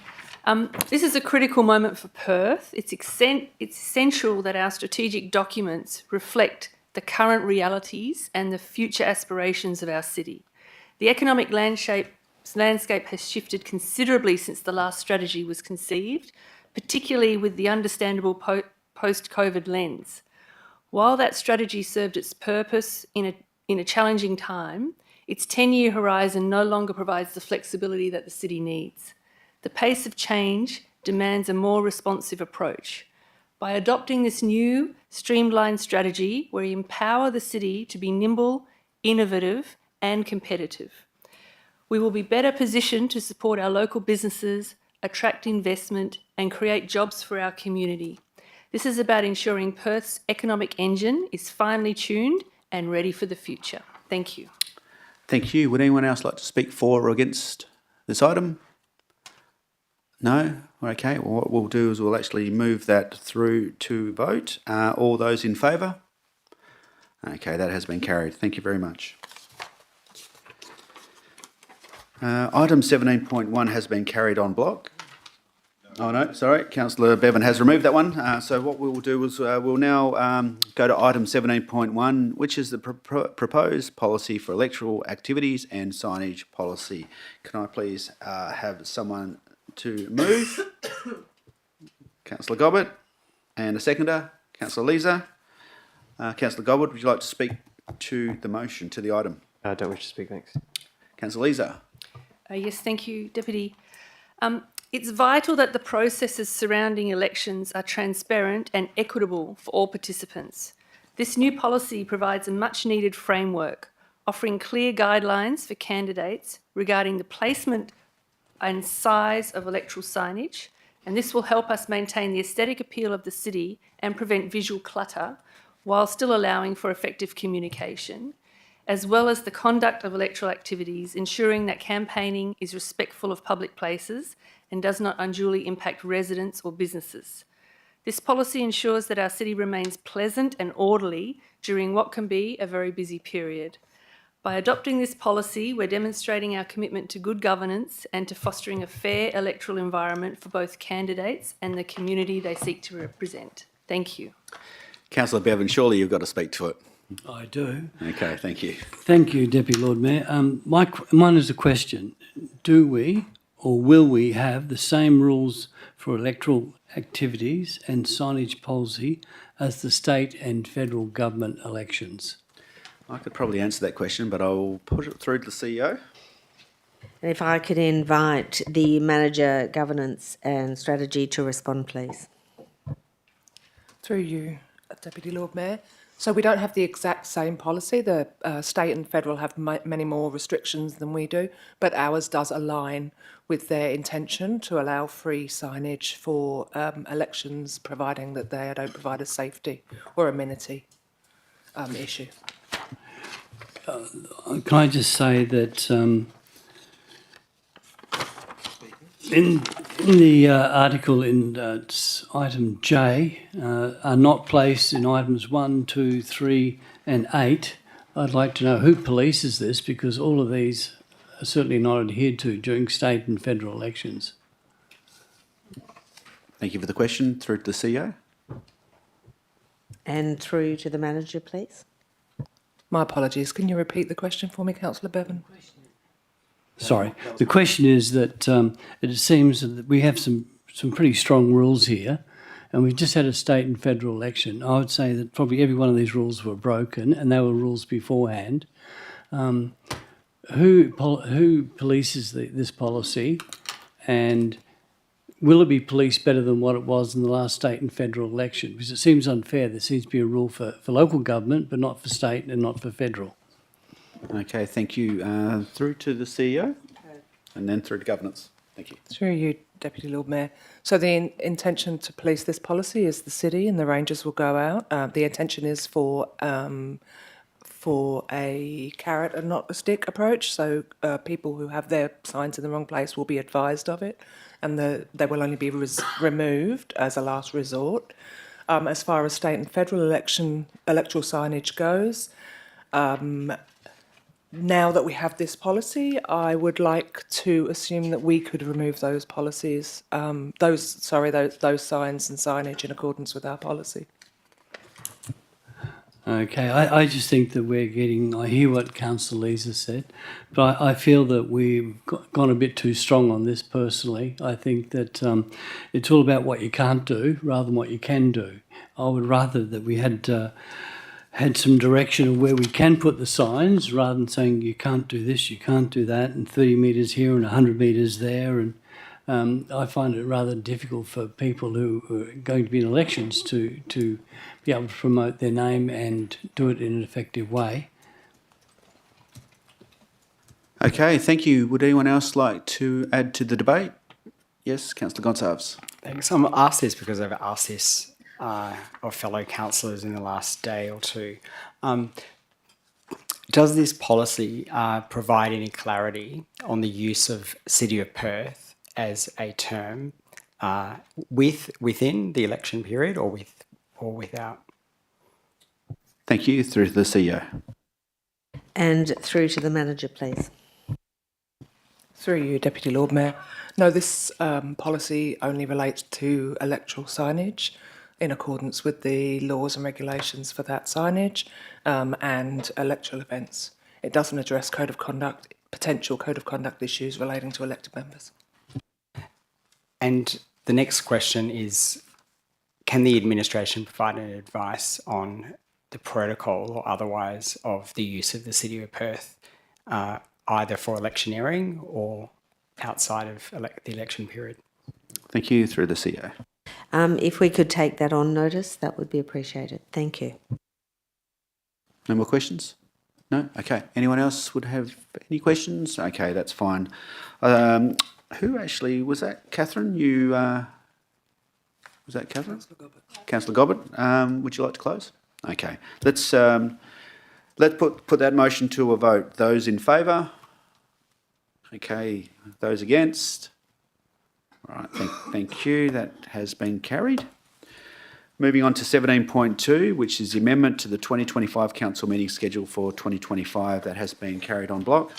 P: This is a critical moment for Perth. It's essential that our strategic documents reflect the current realities and the future aspirations of our city. The economic landscape has shifted considerably since the last strategy was conceived, particularly with the understandable post-COVID lens. While that strategy served its purpose in a challenging time, its 10-year horizon no longer provides the flexibility that the city needs. The pace of change demands a more responsive approach. By adopting this new, streamlined strategy, we empower the city to be nimble, innovative, and competitive. We will be better positioned to support our local businesses, attract investment, and create jobs for our community. This is about ensuring Perth's economic engine is finely tuned and ready for the future. Thank you.
B: Thank you. Would anyone else like to speak for or against this item? No? Okay, well, what we'll do is we'll actually move that through to vote. All those in favour? Okay, that has been carried. Thank you very much. Item 17.1 has been carried on block. Oh no, sorry, Councillor Bevan has removed that one. So what we will do is we'll now go to item 17.1, which is the proposed policy for electoral activities and signage policy. Can I please have someone to move? Councillor Gobbett, and a seconder, Councillor Leeser. Councillor Gobbett, would you like to speak to the motion, to the item?
R: I don't wish to speak, thanks.
B: Councillor Leeser.
P: Yes, thank you, Deputy. It's vital that the processes surrounding elections are transparent and equitable for all participants. This new policy provides a much-needed framework, offering clear guidelines for candidates regarding the placement and size of electoral signage, and this will help us maintain the aesthetic appeal of the city and prevent visual clutter while still allowing for effective communication, as well as the conduct of electoral activities, ensuring that campaigning is respectful of public places and does not unduly impact residents or businesses. This policy ensures that our city remains pleasant and orderly during what can be a very busy period. By adopting this policy, we're demonstrating our commitment to good governance and to fostering a fair electoral environment for both candidates and the community they seek to represent. Thank you.
B: Councillor Bevan, surely you've got to speak to it.
Q: I do.
B: Okay, thank you.
Q: Thank you, Deputy Lord Mayor. Mine is a question. Do we or will we have the same rules for electoral activities and signage policy as the state and federal government elections?
B: I could probably answer that question, but I will put it through to the CEO.
A: And if I could invite the Manager, Governance and Strategy to respond, please.
K: Through you, Deputy Lord Mayor. So we don't have the exact same policy. The state and federal have many more restrictions than we do, but ours does align with their intention to allow free signage for elections, providing that they don't provide a safety or amenity issue.
Q: can I just say that in the article in item J are not placed in items 1, 2, 3 and 8. I'd like to know who polices this, because all of these are certainly not adhered to during state and federal elections.
B: Thank you for the question. Through to the CEO.
A: And through to the manager, please.
K: My apologies. Can you repeat the question for me, Councillor Bevan?
Q: Sorry. The question is that it seems that we have some pretty strong rules here, and we've just had a state and federal election. I would say that probably every one of these rules were broken, and they were rules beforehand. Who polices this policy, and will it be policed better than what it was in the last state and federal election? Because it seems unfair. There seems to be a rule for local government, but not for state and not for federal.
B: Okay, thank you. Through to the CEO, and then through to governance. Thank you.
K: Through you, Deputy Lord Mayor. So the intention to police this policy is the city and the rangers will go out. The intention is for a carrot and not a stick approach. So people who have their signs in the wrong place will be advised of it, and they will only be removed as a last resort. As far as state and federal electoral signage goes, now that we have this policy, I would like to assume that we could remove those policies, those signs and signage in accordance with our policy.
Q: Okay, I just think that I hear what Councillor Leeser said, but I feel that we've gone a bit too strong on this personally. I think that it's all about what you can't do rather than what you can do. I would rather that we had some direction of where we can put the signs rather than saying you can't do this, you can't do that, and 30 metres here and 100 metres there. And I find it rather difficult for people who are going to be in elections to be able to promote their name and do it in an effective way.
B: Okay, thank you. Would anyone else like to add to the debate? Yes, Councillor Gonsalves.
F: Thanks. I'm asked this because I've asked this of fellow councillors in the last day or two. Does this policy provide any clarity on the use of City of Perth as a term within the election period or without?
B: Thank you. Through to the CEO.
A: And through to the manager, please.
K: Through you, Deputy Lord Mayor. No, this policy only relates to electoral signage in accordance with the laws and regulations for that signage and electoral events. It doesn't address code of conduct, potential code of conduct issues relating to elected members.
F: And the next question is, can the administration provide any advice on the protocol or otherwise of the use of the City of Perth, either for electioneering or outside of the election period?
B: Thank you. Through the CEO.
A: If we could take that on notice, that would be appreciated. Thank you.
B: No more questions? No? Okay. Anyone else would have any questions? Okay, that's fine. Who actually, was that Catherine? Was that Catherine? Councillor Gobbett. Would you like to close? Okay. Let's put that motion to a vote. Those in favour? Okay. Those against? All right, thank you. That has been carried. Moving on to 17.2, which is the amendment to the 2025 council meeting schedule for 2025. That has been carried on block.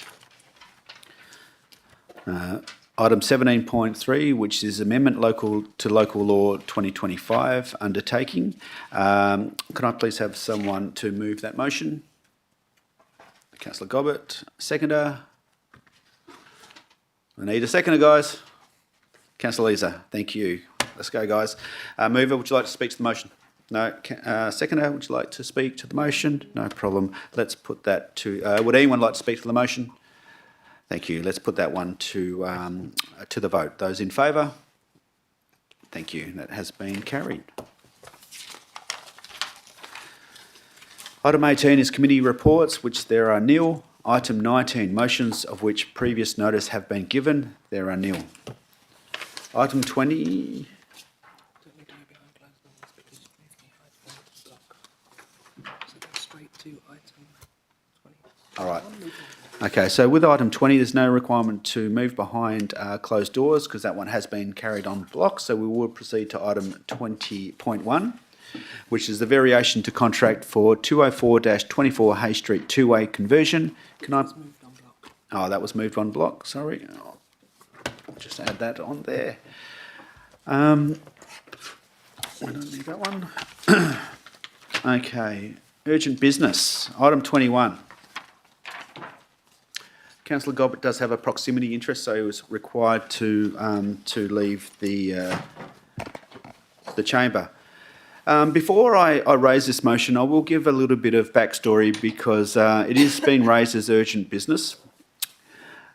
B: Item 17.3, which is amendment to local law 2025 undertaking. Can I please have someone to move that motion? Councillor Gobbett, seconder. I need a seconder, guys. Councillor Leeser, thank you. Let's go, guys. Mover, would you like to speak to the motion? No. Seconder, would you like to speak to the motion? No problem. Let's put that to... would anyone like to speak to the motion? Thank you. Let's put that one to the vote. Those in favour? Thank you. That has been carried. Item 18 is committee reports, which there are nil. Item 19, motions of which previous notice have been given. There are nil. Item 20... All right. Okay, so with item 20, there's no requirement to move behind closed doors because that one has been carried on block. So we will proceed to item 20.1, which is the variation to contract for 204-24 Hay Street two-way conversion. Can I? Oh, that was moved on block. Sorry. I'll just add that on there. I don't need that one. Okay, urgent business. Item 21. Councillor Gobbett does have a proximity interest, so he was required to leave the chamber. Before I raise this motion, I will give a little bit of backstory because it is being raised as urgent business.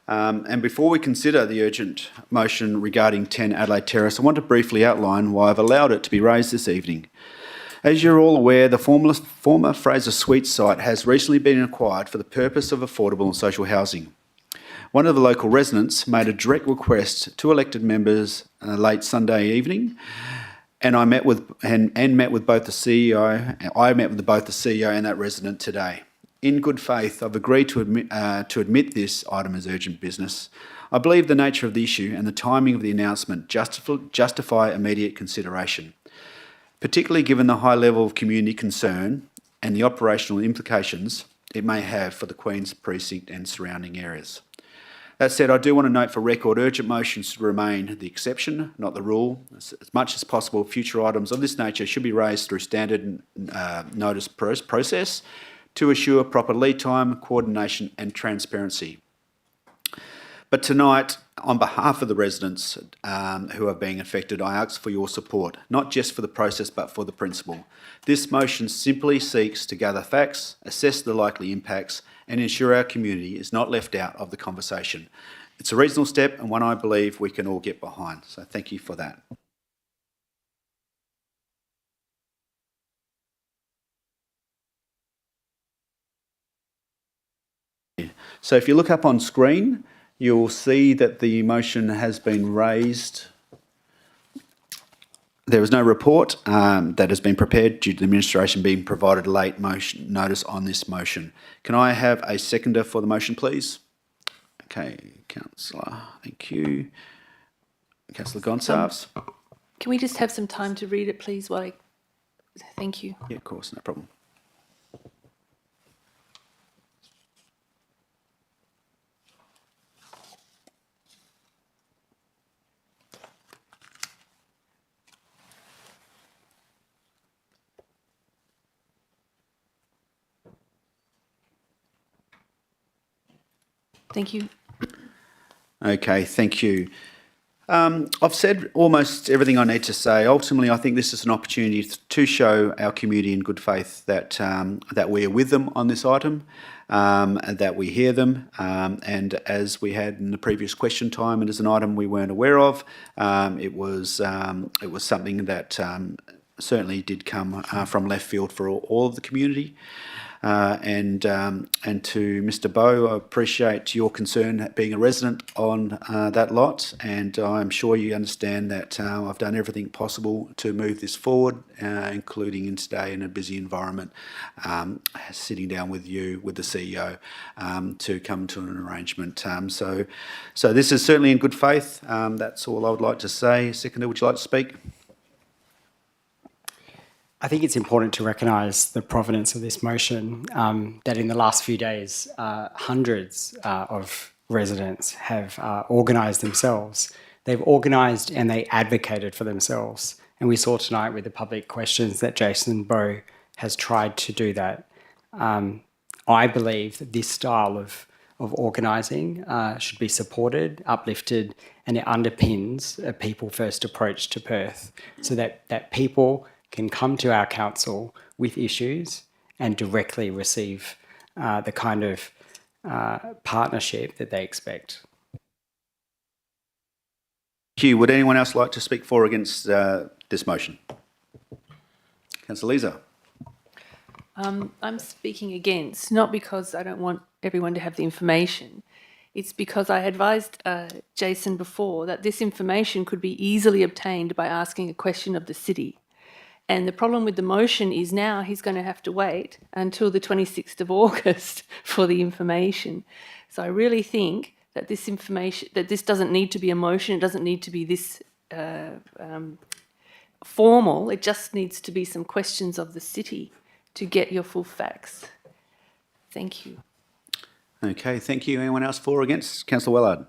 B: And before we consider the urgent motion regarding 10 Adelaide Terrace, I want to briefly outline why I've allowed it to be raised this evening. As you're all aware, the former Fraser Suites site has recently been acquired for the purpose of affordable and social housing. One of the local residents made a direct request to elected members late Sunday evening, and I met with both the CEO. I met with both the CEO and that resident today. In good faith, I've agreed to admit this item as urgent business. I believe the nature of the issue and the timing of the announcement justify immediate consideration, particularly given the high level of community concern and the operational implications it may have for the Queen's Precinct and surrounding areas. That said, I do want to note for record, urgent motions to remain the exception, not the rule. As much as possible, future items of this nature should be raised through standard notice process to assure proper lead time, coordination and transparency. But tonight, on behalf of the residents who are being affected, I ask for your support, not just for the process, but for the principle. This motion simply seeks to gather facts, assess the likely impacts, and ensure our community is not left out of the conversation. It's a reasonable step and one I believe we can all get behind. So thank you for that. So if you look up on screen, you'll see that the motion has been raised. There is no report that has been prepared due to the administration being provided late motion notice on this motion. Can I have a seconder for the motion, please? Okay, Councillor, thank you. Councillor Gonsalves.
P: Can we just have some time to read it, please? Thank you.
B: Yeah, of course, no problem.
P: Thank you.
B: Okay, thank you. I've said almost everything I need to say. Ultimately, I think this is an opportunity to show our community in good faith that that we are with them on this item, and that we hear them. And as we had in the previous question time, it is an item we weren't aware of. It was something that certainly did come from left field for all of the community. And to Mr. Bowe, I appreciate your concern being a resident on that lot, and I'm sure you understand that I've done everything possible to move this forward, including in today in a busy environment, sitting down with you, with the CEO, to come to an arrangement. So this is certainly in good faith. That's all I would like to say. Seconder, would you like to speak?
F: I think it's important to recognise the provenance of this motion, that in the last few days, hundreds of residents have organised themselves. They've organised and they advocated for themselves. And we saw tonight with the public questions that Jason Bowe has tried to do that. I believe that this style of organising should be supported, uplifted, and it underpins a people-first approach to Perth so that people can come to our council with issues and directly receive the kind of partnership that they expect.
B: Thank you. Would anyone else like to speak for or against this motion? Councillor Leeser.
P: I'm speaking against, not because I don't want everyone to have the information. It's because I advised Jason before that this information could be easily obtained by asking a question of the city. And the problem with the motion is now he's going to have to wait until the 26th of August for the information. So I really think that this doesn't need to be a motion. It doesn't need to be this formal. It just needs to be some questions of the city to get your full facts. Thank you.
B: Okay, thank you. Anyone else for or against? Councillor Wellard.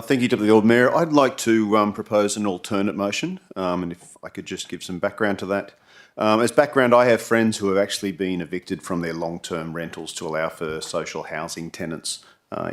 O: Thank you, Deputy Lord Mayor. I'd like to propose an alternate motion, and if I could just give some background to that. As background, I have friends who have actually been evicted from their long-term rentals to allow for social housing tenants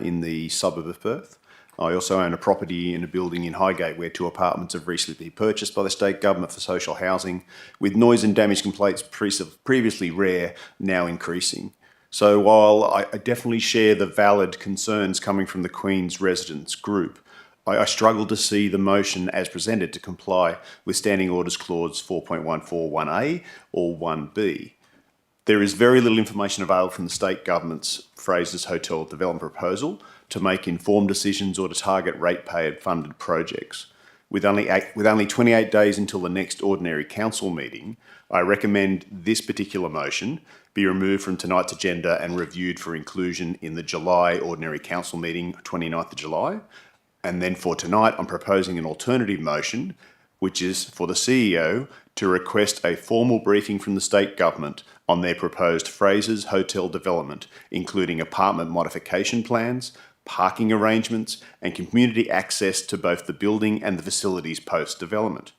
O: in the suburb of Perth. I also own a property in a building in Highgate where 2 apartments have recently been purchased by the state government for social housing, with noise and damage complaints previously rare, now increasing. So while I definitely share the valid concerns coming from the Queen's residents group, I struggle to see the motion as presented to comply with Standing Orders Clause 4.141A or 1B. There is very little information available from the state government's Fraser's Hotel development proposal to make informed decisions or to target ratepayer funded projects. With only 28 days until the next ordinary council meeting, I recommend this particular motion be removed from tonight's agenda and reviewed for inclusion in the July ordinary council meeting, 29th of July. And then for tonight, I'm proposing an alternative motion, which is for the CEO to request a formal briefing from the state government on their proposed Fraser's Hotel development, including apartment modification plans, parking arrangements, and community access to both the building and the facilities post-development.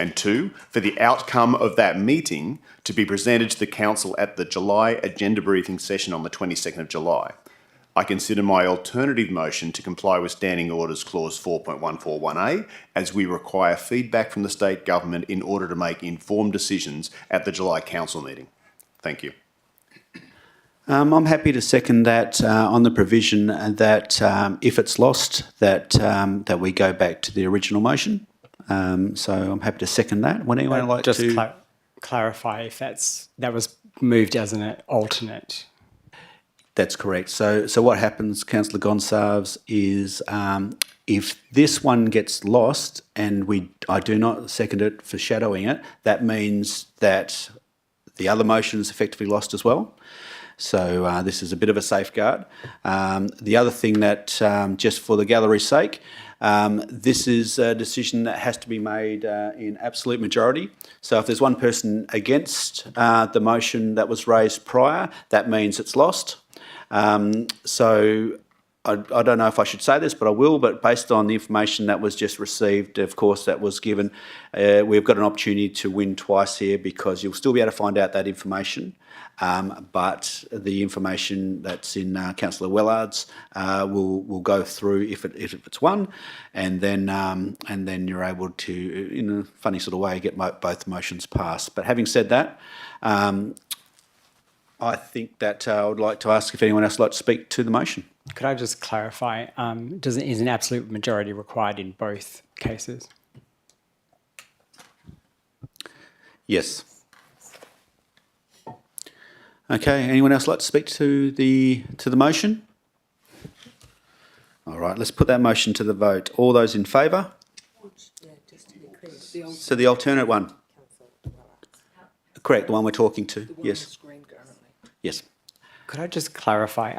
O: And 2, for the outcome of that meeting to be presented to the council at the July agenda briefing session on the 22nd of July. I consider my alternative motion to comply with Standing Orders Clause 4.141A, as we require feedback from the state government in order to make informed decisions at the July council meeting. Thank you.
B: I'm happy to second that on the provision that if it's lost, that we go back to the original motion. So I'm happy to second that. Would anyone like
F: just
B: to
F: clarify if that was moved as an alternate?
B: That's correct. So what happens, Councillor Gonsalves, is if this one gets lost and I do not second it for shadowing it, that means that the other motion is effectively lost as well. So this is a bit of a safeguard. The other thing that, just for the gallery's sake, this is a decision that has to be made in absolute majority. So if there's one person against the motion that was raised prior, that means it's lost. So I don't know if I should say this, but I will, but based on the information that was just received, of course, that was given, we've got an opportunity to win twice here because you'll still be able to find out that information. But the information that's in Councillor Wellard's will go through if it's won, and then you're able to, in a funny sort of way, get both motions passed. But having said that, I think that I would like to ask if anyone else would like to speak to the motion.
F: Could I just clarify, is an absolute majority required in both cases?
B: Yes. Okay, anyone else like to speak to the motion? All right, let's put that motion to the vote. All those in favour? So the alternate one. Correct, the one we're talking to. Yes. Yes.
F: Could I just clarify?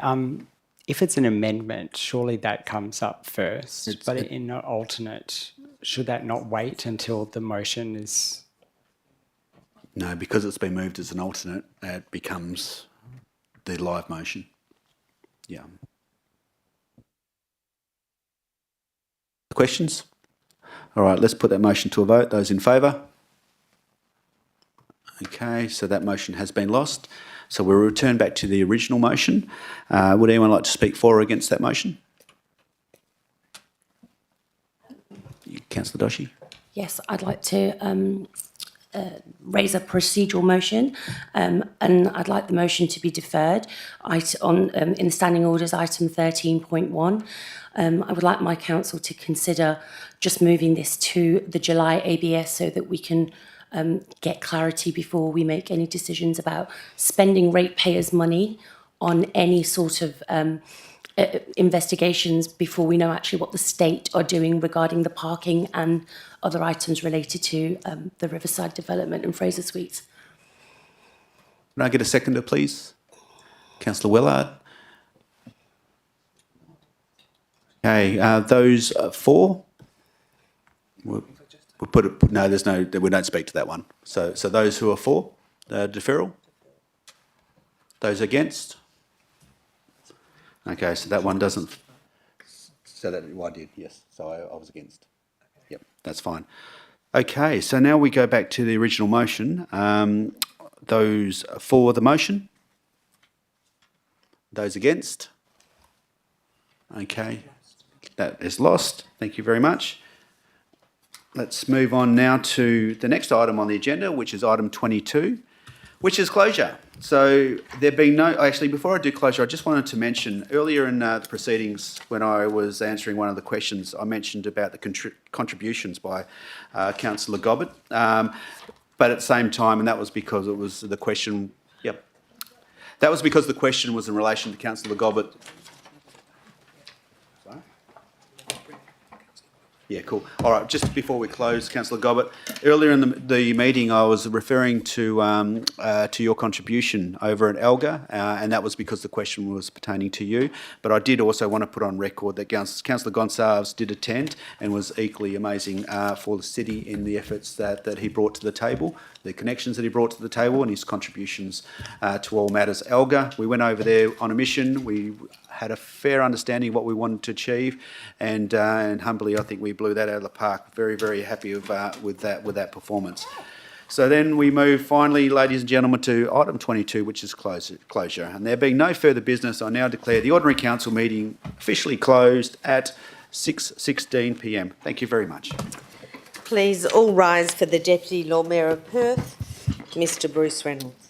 F: If it's an amendment, surely that comes up first, but in an alternate, should that not wait until the motion is...
B: No, because it's been moved as an alternate, it becomes the live motion. Yeah. Questions? All right, let's put that motion to a vote. Those in favour? Okay, so that motion has been lost. So we'll return back to the original motion. Would anyone like to speak for or against that motion? Councillor Doshi?
S: Yes, I'd like to raise a procedural motion, and I'd like the motion to be deferred in the standing orders, item 13.1. I would like my council to consider just moving this to the July ABS so that we can get clarity before we make any decisions about spending ratepayers' money on any sort of investigations before we know actually what the state are doing regarding the parking and other items related to the Riverside development and Fraser Suites.
B: Can I get a seconder, please? Councillor Willard. Okay, those for? We'll put it, no, there's no, we don't speak to that one. So those who are for deferral? Those against? Okay, so that one doesn't, so that, well, I did, yes, so I was against. Yep, that's fine. Okay, so now we go back to the original motion. Those for the motion? Those against? Okay, that is lost. Thank you very much. Let's move on now to the next item on the agenda, which is item 22, which is closure. So there being no, actually before I do closure, I just wanted to mention earlier in the proceedings when I was answering one of the questions, I mentioned about the contributions by Councillor Gobbett, but at the same time, and that was because it was the question, yep, that was because the question was in relation to Councillor Gobbett. Yeah, cool. All right, just before we close, Councillor Gobbett, earlier in the meeting I was referring to your contribution over at Elgar, and that was because the question was pertaining to you. But I did also want to put on record that Councillor Gonsalves did attend and was equally amazing for the city in the efforts that he brought to the table, the connections that he brought to the table and his contributions to all matters. Elgar, we went over there on a mission. We had a fair understanding of what we wanted to achieve, and humbly, I think we blew that out of the park. Very, very happy with that performance. So then we move finally, ladies and gentlemen, to item 22, which is closure. And there being no further business, I now declare the Ordinary Council meeting officially closed at 6:16 p.m. Thank you very much.
A: Please all rise for the Deputy Lord Mayor of Perth, Mr. Bruce Reynolds.